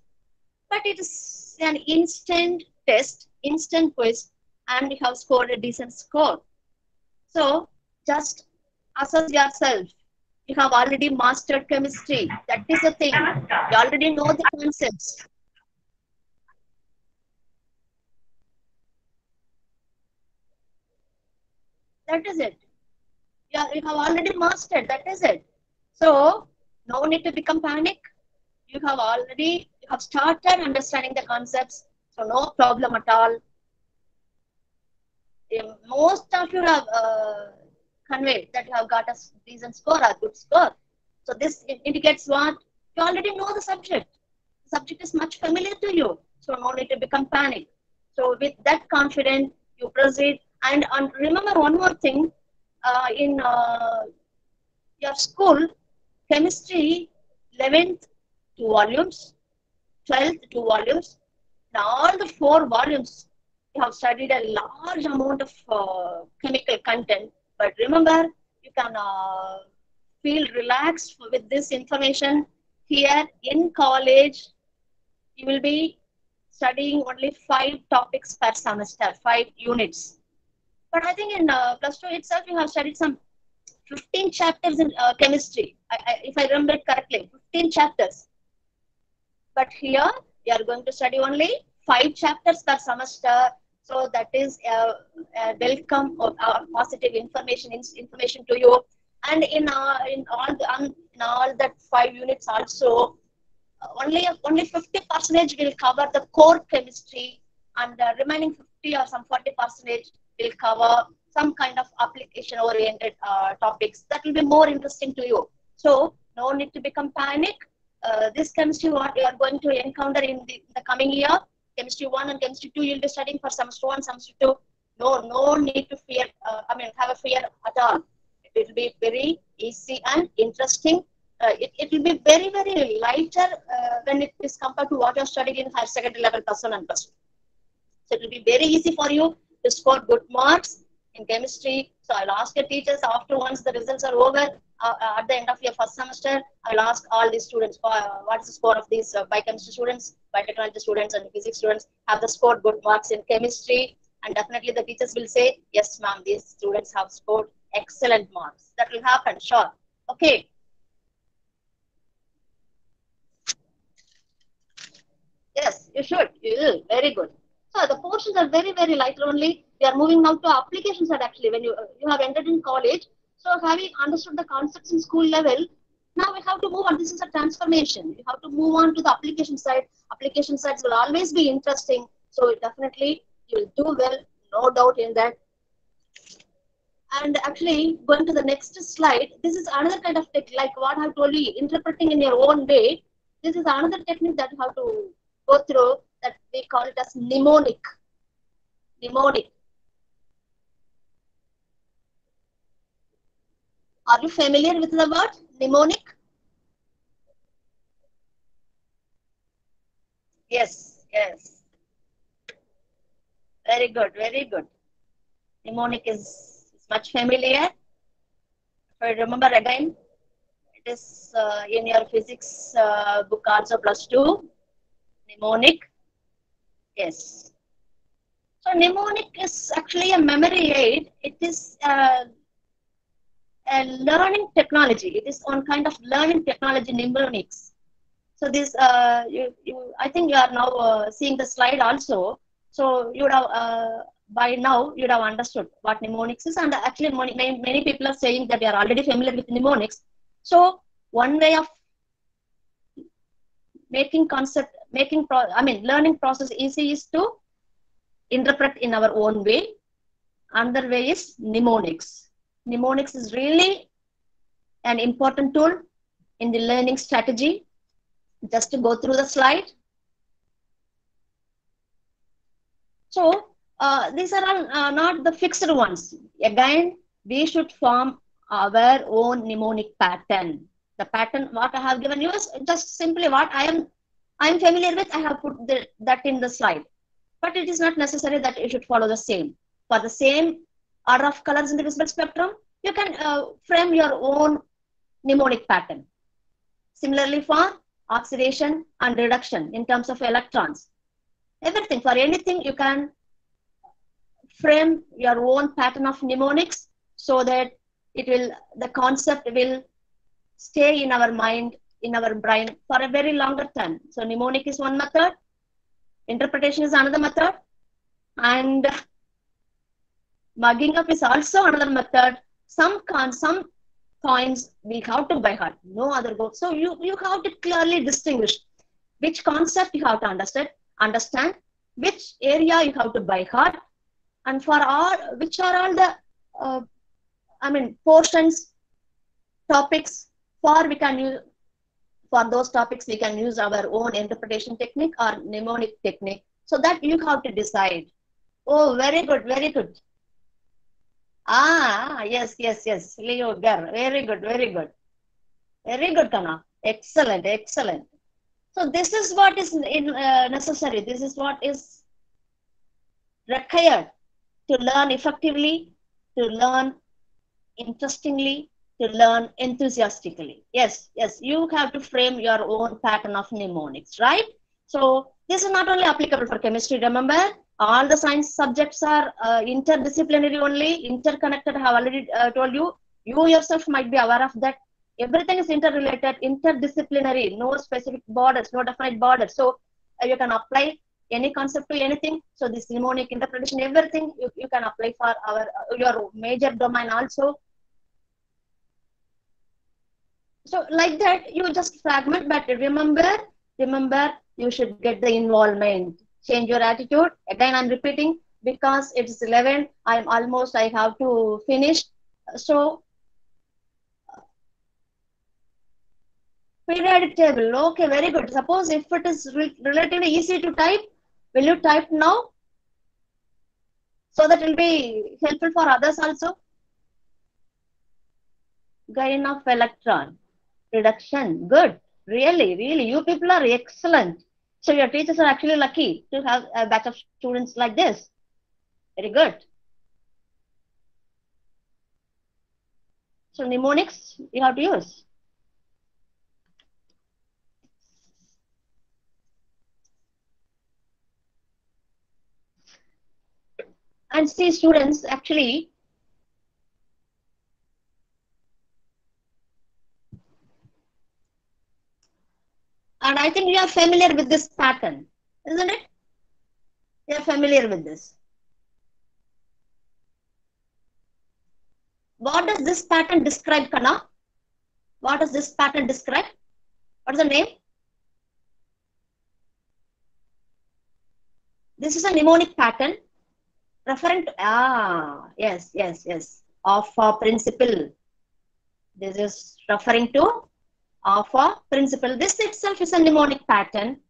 But it is an instant test, instant quiz, and you have scored a decent score. So just assess yourself. You have already mastered chemistry. That is the thing. You already know the concepts. That is it. You have already mastered. That is it. So no need to become panic. You have started understanding the concepts. So no problem at all. Most of you have conveyed that you have got a decent score, a good score. So this indicates what? You already know the subject. The subject is much familiar to you. So no need to become panic. So with that confidence, you proceed. And remember one more thing. In your school, chemistry, 11th, 2 volumes, 12th, 2 volumes. Now all the 4 volumes, you have studied a large amount of chemical content. But remember, you can feel relaxed with this information. Here in college, you will be studying only 5 topics per semester, 5 units. But I think in plus 2 itself, you have studied some 15 chapters in chemistry, if I remember it correctly, 15 chapters. But here, we are going to study only 5 chapters per semester. So that is a welcome of our positive information to you. And in all that 5 units also, only 50% will cover the core chemistry, and the remaining 50 or some 40% will cover some kind of application oriented topics that will be more interesting to you. So no need to become panic. This chemistry what you are going to encounter in the coming year, chemistry 1 and chemistry 2, you'll be studying for semester 1, semester 2. No need to fear, have a fear at all. It will be very easy and interesting. It will be very, very lighter when it is compared to what you're studying in higher secondary level plus 1 and plus 2. So it will be very easy for you to score good marks in chemistry. So I'll ask your teachers after once the results are over, at the end of your first semester, I'll ask all these students, what is the score of these biochemistry students, biotechnology students and physics students, have they scored good marks in chemistry? And definitely the teachers will say, yes ma'am, these students have scored excellent marks. That will happen, sure. Okay. Yes, you should. You will. Very good. So the portions are very, very light only. We are moving now to application side actually. When you have entered in college, so having understood the concepts in school level, now we have to move on. This is a transformation. You have to move on to the application side. Application sides will always be interesting. So definitely you will do well, no doubt in that. And actually, going to the next slide, this is another kind of technique, like what I've told you, interpreting in your own way. This is another technique that you have to go through, that we call it as mnemonic. Mnemonic. Are you familiar with the word mnemonic? Yes. Very good, very good. Mnemonic is much familiar. If I remember again, it is in your physics book also plus 2. Mnemonic. Yes. So mnemonic is actually a memory aid. It is a learning technology. It is one kind of learning technology, mnemonics. So this, I think you are now seeing the slide also. So you would have, by now, you would have understood what mnemonics is. And actually, many people are saying that they are already familiar with mnemonics. So one way of learning process easy is to interpret in our own way. Another way is mnemonics. Mnemonics is really an important tool in the learning strategy. Just to go through the slide. So these are all not the fixed ones. Again, we should form our own mnemonic pattern. The pattern what I have given you is just simply what I am familiar with. I have put that in the slide. But it is not necessary that you should follow the same. For the same order of colors in the visible spectrum, you can frame your own mnemonic pattern. Similarly, for oxidation and reduction in terms of electrons, everything, for anything, you can frame your own pattern of mnemonics so that the concept will stay in our mind, in our brain for a very longer time. So mnemonic is one method, interpretation is another method, and mugging up is also another method. Some points we have to by heart, no other go. So you have to clearly distinguish which concept you have to understand, which area you have to by heart, and for all which are all the portions, topics. We can use for those topics we can use our own interpretation technique or mnemonic technique. So that you have to decide. Oh, very good, very good. Yes. Leo Gar, very good, Kana. Excellent. So this is what is necessary. This is what is required to learn effectively, to learn interestingly, to learn enthusiastically. Yes, you have to frame your own pattern of mnemonics, right? So this is not only applicable for chemistry. Remember, all the science subjects are interdisciplinary only, interconnected. I have already told you. You yourself might be aware of that. Everything is interrelated, interdisciplinary, no specific borders, no definite borders. So you can apply any concept to anything. So this mnemonic interpretation, everything you can apply for your major domain also. So like that, you just fragment, but remember, you should get the involvement. Change your attitude. Again, I'm repeating because it's 11. I have to finish. So periodic table. Okay, very good. Suppose if it is relatively easy to type, will you type now? So that will be helpful for others also. Gain of electron. Reduction. Good. Really. You people are excellent. So your teachers are actually lucky to have a batch of students like this. Very good. So mnemonics you have to use. And see, students, actually, and I think you are familiar with this pattern, isn't it? You are familiar with this. What does this pattern describe, Kana? What does this pattern describe? What is the name? This is a mnemonic pattern referring to, yes. Alpha principle. This is referring to alpha principle. This itself is a mnemonic pattern.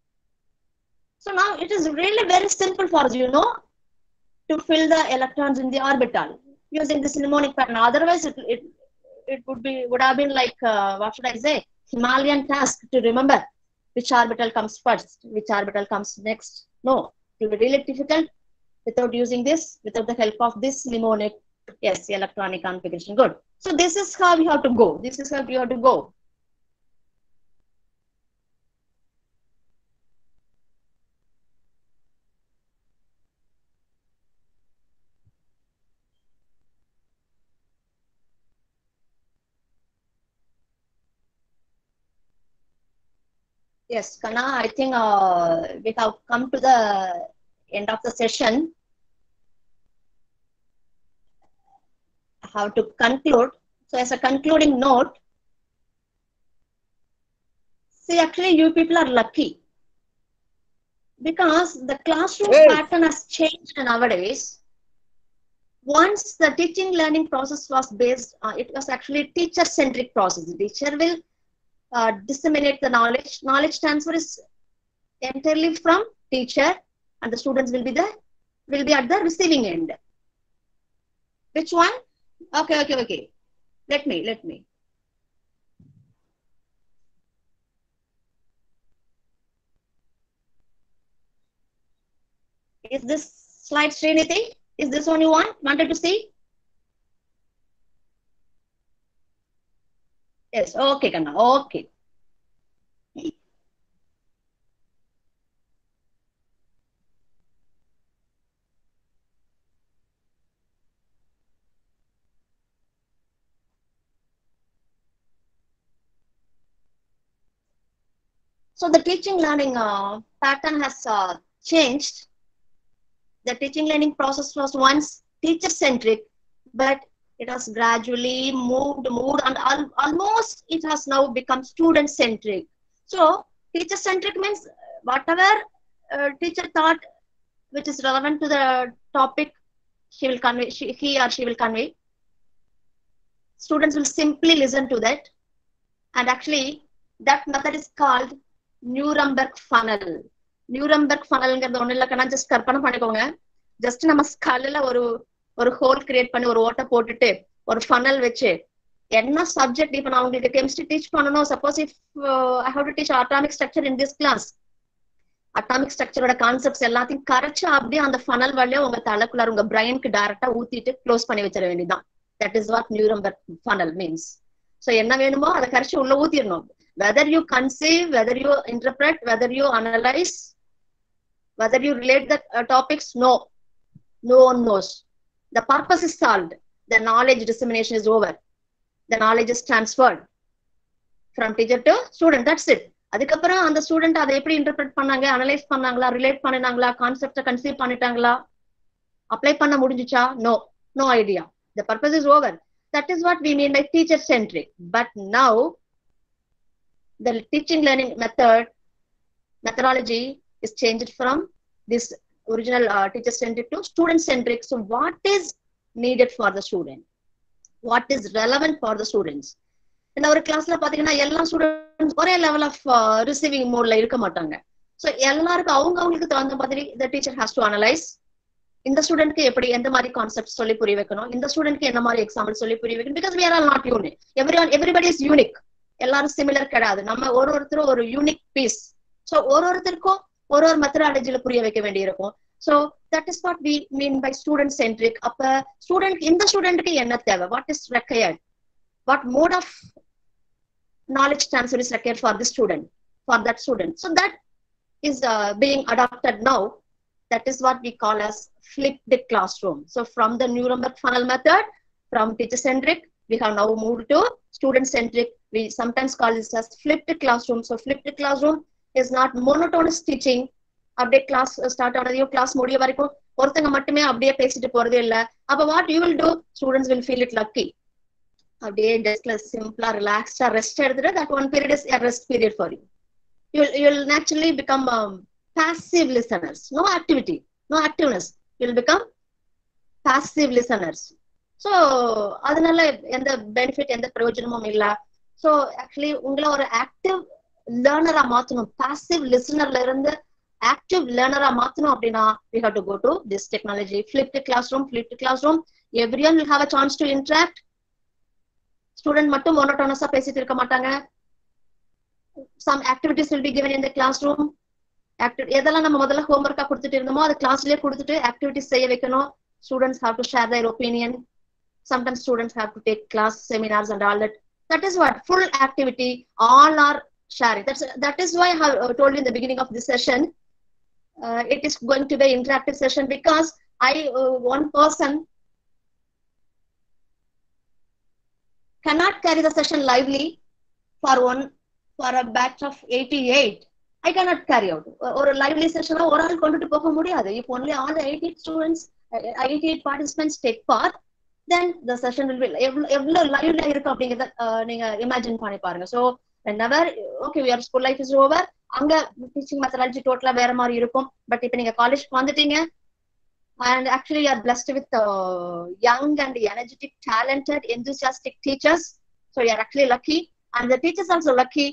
So now it is really very simple for you, to fill the electrons in the orbital using this mnemonic pattern. Otherwise, it would have been like, what should I say, Himalayan task to remember which orbital comes first, which orbital comes next. No, it will be really difficult without using this, without the help of this mnemonic. Yes, the electronic configuration. Good. So this is how you have to go. Yes, Kana, I think we have come to the end of the session. How to conclude. So as a concluding note, see, actually you people are lucky because the classroom pattern has changed nowadays. Once the teaching learning process was based, it was actually teacher centric process. The teacher will disseminate the knowledge. Knowledge transfer is entirely from teacher, and the students will be at the receiving end. Which one? Okay. Let me. Is this slide, Srinidhi? Is this one you wanted to see? Yes, okay, Kanna, okay. So the teaching learning pattern has changed. The teaching learning process was once teacher centric, but it has gradually moved, and almost it has now become student centric. So teacher centric means whatever teacher thought which is relevant to the topic, he will convey, he or she will convey. Students will simply listen to that, and actually that method is called Nuremberg funnel. Nuremberg funnelங்கிறது ஒண்ணு இல்ல, just கற்பனை பண்ணிக்கோங்க. Just நம்ம ஸ்கல்ல ஒரு whole create பண்ணி ஒரு ஓட்டை போட்டுட்டு ஒரு ஃபனல் வச்சு என்ன சப்ஜெக்ட் இப்ப நான் உங்களுக்கு கெமிஸ்ட்ரி டீச் பண்ணணும். Suppose if I have to teach atomic structure in this class, atomic ஸ்ட்ரக்சரோட கான்செப்ட்ஸ் எல்லாத்தையும் கரைச்சு அப்படியே அந்த ஃபனல் வழியா உங்க தலைக்குள்ளார உங்க பிரெயினுக்கு டைரக்டா ஊத்திட்டு க்ளோஸ் பண்ணி வச்சிட வேண்டியதுதான். That is what Nuremberg funnel means. So என்ன வேணுமோ அதை கரைச்சு உள்ள ஊத்திடணும். Whether you conceive, whether you interpret, whether you analyze, whether you relate the topics, no one knows. The purpose is solved. The knowledge dissemination is over. The knowledge is transferred from teacher to student. That's it. அதுக்கப்புறம் அந்த student அதை எப்படி interpret பண்ணாங்க, analyse பண்ணாங்களா, relate பண்ணினாங்களா, கான்செப்டை conceive பண்ணிட்டாங்களா, apply பண்ண முடிஞ்சுச்சா? No idea. The purpose is over. That is what we mean by teacher centric. But now the teaching learning methodology is changed from this original teacher centric to student centric. So what is needed for the student, what is relevant for the students? இந்த ஒரு கிளாஸ்ல பாத்தீங்கன்னா எல்லா students ஒரே level of receiving மோட்ல இருக்க மாட்டாங்க. So எல்லாருக்கும் அவங்களுக்கு தகுந்த மாதிரி the teacher has to analyze. இந்த ஸ்டூடெண்ட்க்கு எப்படி எந்த மாதிரி கான்செப்ட் சொல்லி புரிய வைக்கணும், இந்த ஸ்டூடெண்ட்க்கு என்ன மாதிரி எக்ஸாம்பிள் சொல்லி புரிய வைக்கணும். Because we are all not unique. Everybody is unique. எல்லாரும் சிமிலர் கிடையாது. நம்ம ஒருத்தரும் ஒரு யூனிக் பீஸ். ஸோ ஒருத்தருக்கும் ஒரு மெத்தடாலஜில புரிய வைக்க வேண்டி இருக்கும். So that is what we mean by student centric. அப்ப ஸ்டூடெண்ட் இந்த ஸ்டூடெண்ட்க்கு என்ன தேவை, what is required, what mode of knowledge transfer is required for the student, for that student. So that is being adopted now. That is what we call as flipped classroom. So from the Nuremberg funnel method, from teacher centric, we have now moved to student centric. We sometimes call this as flipped classroom. So flipped classroom is not monotonous teaching. Update class start ஆனதையும் class முடிய வரைக்கும் ஒருத்தங்க மட்டுமே அப்படியே பேசிட்டு போறதே இல்ல. அப்ப what you will do, students will feel it lucky. அப்படியே டெஸ்க்ல சிம்பிளா ரிலாக்ஸ்டா ரெஸ்ட் எடுத்துட்டு that one period is a rest period for you. You'll naturally become passive listeners. No activity, no activeness. You'll become passive listeners. So அதனால எந்த benefit எந்த பிரயோஜனமும் இல்ல. So actually உங்களை ஒரு ஆக்டிவ் லேர்னரா மாத்தணும். பாசிவ் லிசனர்ல இருந்து ஆக்டிவ் லேர்னரா மாத்தணும் அப்படின்னா we have to go to this technology, flipped classroom. Everyone will have a chance to interact. Student மட்டும் மோனோட்டோனஸா பேசிட்டு இருக்க மாட்டாங்க. some activities will be given in the classroom. எதெல்லாம் நம்ம முதல்ல ஹோம்ஒர்க்கா கொடுத்துட்டு இருந்தோமோ அது கிளாஸ்லயே கொடுத்துட்டு ஆக்டிவிட்டிஸ் செய்ய வைக்கணும். Students have to share their opinion. Sometimes students have to take class seminars and all that. That is what full activity, all are sharing. That is why I have told you in the beginning of this session, it is going to be an interactive session because one person cannot carry the session lively for a batch of 88. I cannot carry out. Or a lively session or all கொண்டுட்டு போக முடியாது. If only all the 88 students, 88 participants take part, then the session will be எவ்வளவு lively இருக்கும் அப்படிங்கறத நீங்க imagine பண்ணி பாருங்க. So whenever okay your school life is over, அங்க teaching methodology டோட்டலா வேற மாதிரி இருக்கும். பட் இப்ப நீங்க காலேஜ்க்கு வந்துட்டீங்க and actually you are blessed with young and energetic, talented, enthusiastic teachers. So you are actually lucky, and the teachers also lucky.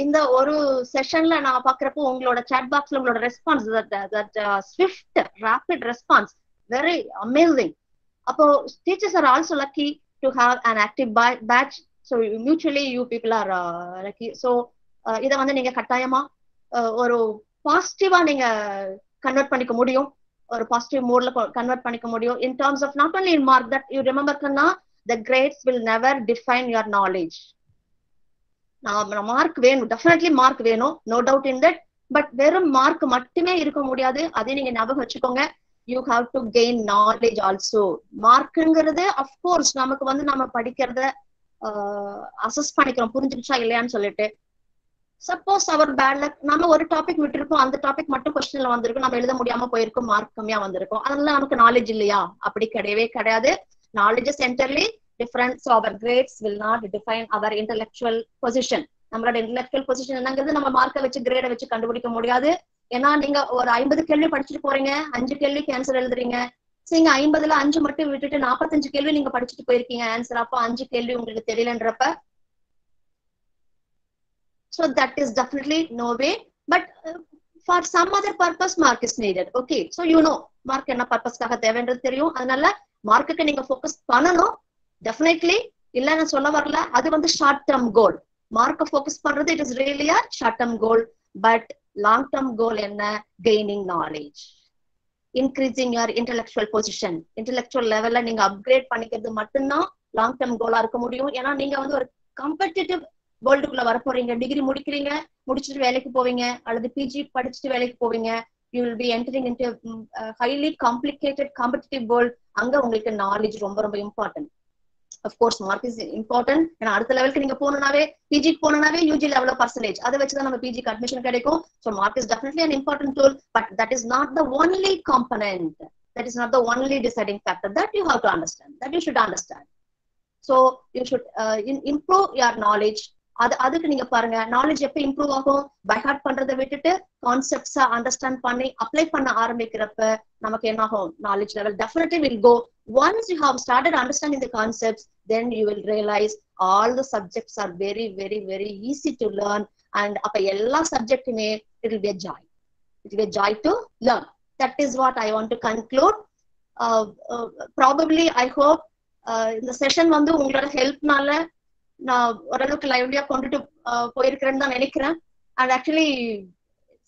இந்த ஒரு செஷன்ல நான் பாக்குறப்போ உங்களோட chat boxல உங்களோட response that swift rapid response very amazing. அப்போ teachers are also lucky to have an active batch. So mutually you people are lucky. So இத வந்து நீங்க கட்டாயமா ஒரு பாசிட்டிவா நீங்க கன்வெர்ட் பண்ணிக்க முடியும், ஒரு பாசிட்டிவ் மோட்ல கன்வெர்ட் பண்ணிக்க முடியும். in terms of not only in mark that you remember kanna, the grades will never define your knowledge. Mark வேணும், டெஃபினெட்லி மார்க் வேணும், no doubt in that. But வெறும் மார்க் மட்டுமே இருக்க முடியாது, அதே நீங்க ஞாபகம் வச்சுக்கோங்க. You have to gain knowledge also. மார்க்குங்கிறது அஃப்கோர்ஸ் நமக்கு வந்து நம்ம படிக்கிறத அசஸ் பண்ணிக்கிறோம், புரிஞ்சிருச்சா இல்லையான்னு சொல்லிட்டு. சப்போஸ் அவர் பேட் லக், நம்ம ஒரு டாபிக் விட்டுருக்கோம், அந்த டாபிக் மட்டும் கொஸ்டின்ல வந்திருக்கும், நம்ம எழுத முடியாம போயிருக்கும், மார்க் கம்மியா வந்திருக்கும், அதனால நமக்கு நாலேஜ் இல்லையா? அப்படி கிடையவே கிடையாது. Knowledge is என்டர்லி different. So our grades will not define our intellectual position. நம்மளோட intellectual position என்னங்கிறது நம்ம மார்க்கை வச்சு கிரேடை வச்சு கண்டுபிடிக்க முடியாது. ஏன்னா நீங்க ஒரு 50 கேள்வி படிச்சுட்டு போறீங்க, 5 கேள்விக்கு ஆன்சர் எழுதுறீங்க. நீங்க 50ல 5 மட்டும் விட்டுட்டு 45 கேள்வி நீங்க படிச்சுட்டு போயிருக்கீங்க ஆன்சர். அப்போ 5 கேள்வி உங்களுக்கு தெரியலன்றப்ப, so that is definitely no way. But for some other purpose mark is needed. Okay, so you know mark என்ன பர்பஸ்க்காக தேவைன்றது தெரியும். அதனால மார்க்குக்கு நீங்க ஃபோக்கஸ் பண்ணணும் டெஃபினெட்லி. இல்ல நான் சொல்ல வரல, அது வந்து ஷார்ட் டேர்ம் கோல். மார்க்க ஃபோக்கஸ் பண்றது it is really a short term goal. But long term goal என்ன? Gaining knowledge, increasing your intellectual position. Intellectual லெவல்ல நீங்க அப்கிரேட் பண்ணிக்கிறது மட்டும்தான் லாங் டேர்ம் கோலா இருக்க முடியும். ஏன்னா நீங்க வந்து ஒரு காம்படிட்டிவ் வேர்ல்டுக்குள்ள வர போறீங்க. டிகிரி முடிக்கிறீங்க, முடிச்சுட்டு வேலைக்கு போவீங்க, அல்லது பிஜி படிச்சுட்டு வேலைக்கு போவீங்க. You will be entering into highly complicated competitive world. அங்க உங்களுக்கு நாலேஜ் ரொம்ப ரொம்ப important. Of course mark is important. ஏன்னா அடுத்த லெவலுக்கு நீங்க போகணும்னாவே, பிஜிக்கு போகணும்னாவே யூஜி லெவல் பர்சன்டேஜ் அதை வச்சுதான் நம்ம பிஜிக்கு அட்மிஷன் கிடைக்கும். So mark is definitely an important tool, but that is not the only component. That is not the only deciding factor. That you have to understand. That you should understand. So you should improve your knowledge. அதுக்கு நீங்க பாருங்க, knowledge எப்ப improve ஆகும்? By heart பண்றதை விட்டுட்டு கான்செப்ட்ஸ understand பண்ணி apply பண்ண ஆரம்பிக்கிறப்ப நமக்கு என்ன ஆகும்? Knowledge level definitely will go. Once you have started understanding the concepts, then you will realize all the subjects are very very very easy to learn. And அப்ப எல்லா சப்ஜெக்ட்டுமே it will be a joy. It will be a joy to learn. That is what I want to conclude. Probably I hope இந்த session வந்து உங்களோட ஹெல்ப்னால நான் ஓரளவுக்கு லைவ்லியா கொண்டுட்டு போயிருக்கிறேன்னு தான் நினைக்கிறேன். அண்ட் ஆக்சுவலி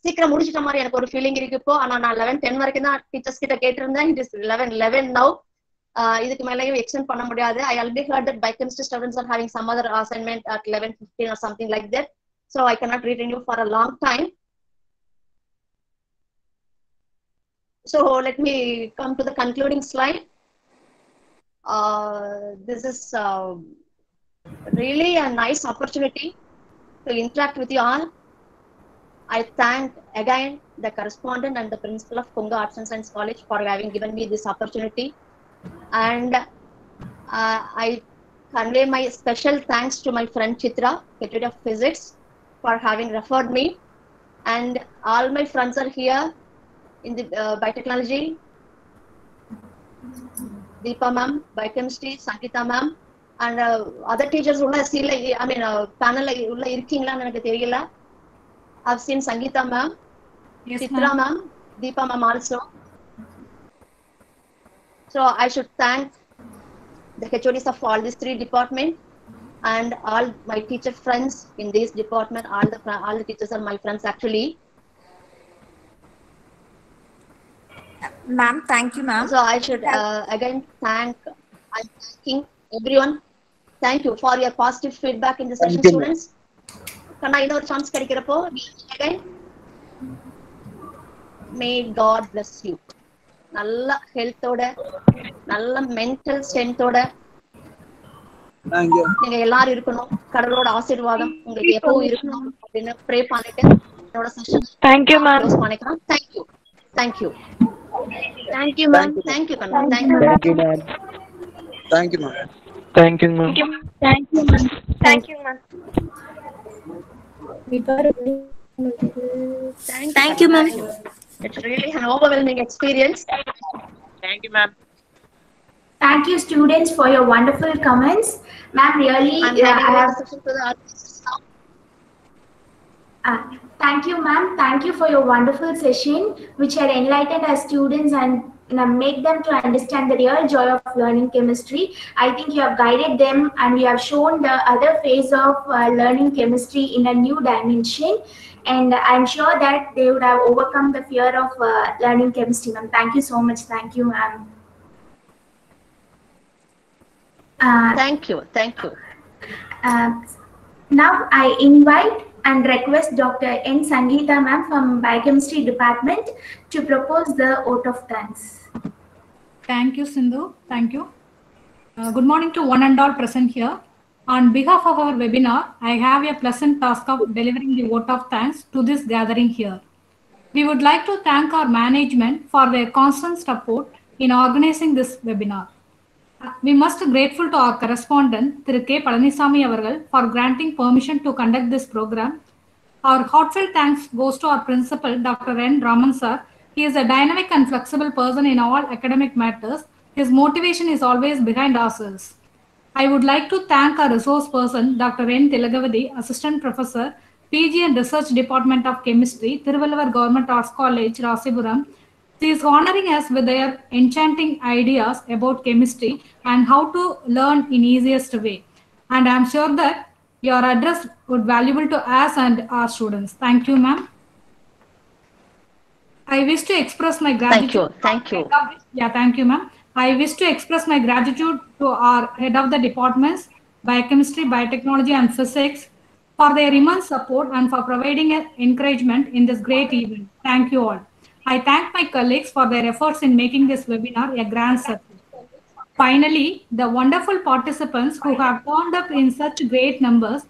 சீக்கிரம் முடிச்சிட்ட மாதிரி எனக்கு ஒரு ஃபீலிங் இருக்கு இப்போ. ஆனா நான் 11:10 வரைக்கும் தான் டீச்சர்ஸ் கிட்ட கேட்டிருந்தேன். It is 11:11 now. இதுக்கு மேலேயும் எக்ஸ்டெண்ட் பண்ண முடியாது. I already heard that biochemistry students are having some other assignment at 11:15 or something like that. So I cannot retain you for a long time. So let me come to the concluding slide. This is really a nice opportunity to interact with you all. I thank again the correspondent and the principal of Kunga Arts and Science College for having given me this opportunity. And I convey my special thanks to my friend Chitra, Faculty of Physics, for having referred me. And all my friends are here in the biotechnology. Deepa ma'am, biochemistry, Sankita ma'am, and other teachers ulla seal I mean panel ulla irkingla enakku theriyala. I've seen Sangeeta ma'am, yes, Chitra ma'am, Deepa ma'am also. So I should thank the HODs of all these 3 departments and all my teacher friends in this department. All the teachers are my friends actually. Ma'am, thank you, ma'am. So I should again I'm thanking everyone. Thank you for your positive feedback in the session, students. Can I know a chance kadikirappo again? May God bless you. Nalla health oda, nalla mental strength oda நீங்க எல்லாரும் இருக்கணும். கடவுளோட ஆசீர்வாதம் உங்களுக்கு எப்பவும் இருக்கணும் அப்படின்னு pray பண்ணிட்டு என்னோட session Thank you, ma'am. close பண்ணிக்கலாம். Thank you. Thank you. Thank you, ma'am. Thank you, Kannan. Thank you. Thank you, ma'am. Thank you, ma'am. Thank you, ma'am. Thank you, ma'am. Thank you, ma'am. Thank you, ma'am. It's really an overwhelming experience. Thank you, ma'am. Thank you, students, for your wonderful comments. Ma'am, really, I'm handing I over have. the session to the artists now. Thank you, ma'am. Thank you for your wonderful session, which had enlightened our students and make them to understand the real joy of learning chemistry. I think you have guided them and you have shown the other phase of learning chemistry in a new dimension. And I'm sure that they would have overcome the fear of learning chemistry, ma'am. Thank you so much. Thank you, ma'am. Thank you. Thank you. Now I invite and request Dr. N. Sangeeta ma'am from Biochemistry Department to propose the vote of thanks. Thank you, Sindhu. Thank you. Good morning to one and all present here. On behalf of our webinar, I have a pleasant task of delivering the vote of thanks to this gathering here. We would like to thank our management for their constant support in organizing this webinar. We must be grateful to our correspondent, Thiru K. Palanisamy avargal, for granting permission to conduct this program. Our heartfelt thanks goes to our principal, Dr. N. Raman sir. He is a dynamic and flexible person in all academic matters. His motivation is always behind ourselves. I would like to thank our resource person, Dr. N. Tilakavadi, Assistant Professor, PG and Research Department of Chemistry, Thiruvalluvar Government Arts College, Rasipuram. She is honoring us with their enchanting ideas about chemistry and how to learn in easiest way. And I am sure that your address would be valuable to us and our students. Thank you, ma'am. I wish to express my gratitude. Thank you. Yeah, thank you, ma'am. I wish to express my gratitude to our head of the departments, Biochemistry, Biotechnology, and Physics, for their immense support and for providing encouragement in this great event. Thank you all. I thank my colleagues for their efforts in making this webinar a grand success. Finally, the wonderful participants who have turned up in such great numbers,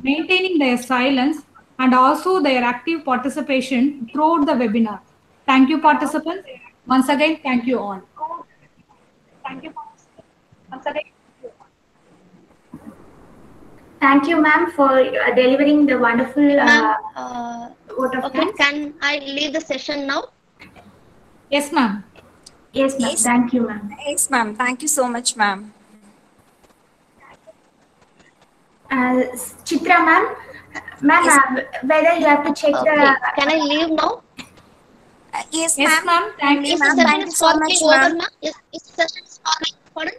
maintaining their silence and also their active participation throughout the webinar. Thank you, participants. Once again, thank you all. Thank you, ma'am, for delivering the wonderful vote of Okay, thanks. can I leave the session now? Yes, ma'am. Yes, ma'am. Yes. Thank you, ma'am. Yes, ma'am. Thank you so much, ma'am. Chitra ma'am, ma'am, Yes. whether you have to check Okay, the. can I leave now? Yes, Yes, ma'am. ma'am. Thank you. Is the Ma'am, session thank you is so already much, over, ma'am. ma'am? Is the session is already over?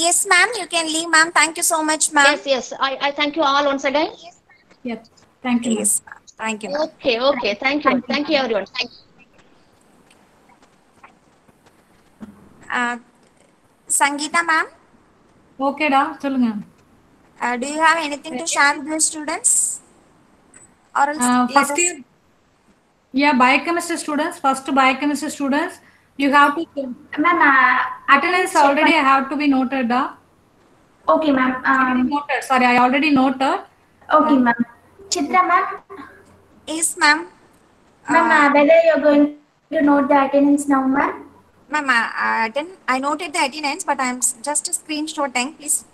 Yes, ma'am. You can leave, ma'am. Thank you so much, ma'am. Yes. I thank you all once again. Yes, thank you, ma'am. Yes, ma'am. Thank you, ma'am. Okay. Thank you. Thank you, everyone. Thank you. Sangeeta, ma'am, Okay, da. Solunga. do you have anything to share with the students? Or else let First us- year, yeah, biochemistry students, you have to Ma'am, attendance already I have to be noted. okay, ma'am. Noted. Sorry, I already noted. Okay, ma'am. Chitra ma'am, Yes, ma'am. ma'am, whether you're going to note the attendance now, ma'am. Ma'am, I noted the attendance, but I'm just screenshotting. Please,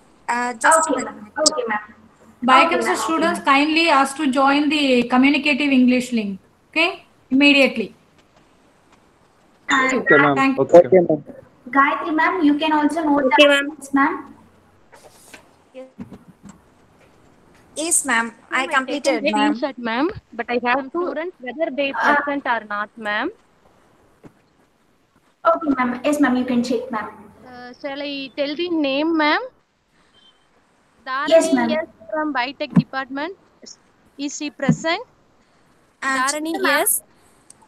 just Okay, ma'am. Okay, ma'am. Biochemistry students kindly ask to join the communicative English link. Okay, immediately. Okay, ma'am. Thank you. Okay, ma'am. Gayatri ma'am, you can also note the attendance, ma'am. Yes, ma'am. I completed, ma'am. Screenshot, ma'am. But I have students whether they present or not, ma'am. Okay, ma'am. Yes, ma'am. You can check, ma'am. Shall I tell the name, ma'am? Yes, Dharani ma'am. S from Biotech Department. Is she present? Dharani Chindu, ma'am. yes.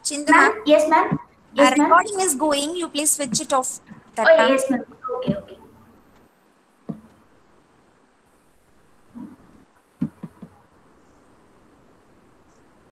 Chindu, Ma'am, ma'am. yes, ma'am. Yes, ma'am. Recording is going. You please switch it off. That, Oh, ma'am. yes, ma'am. Okay.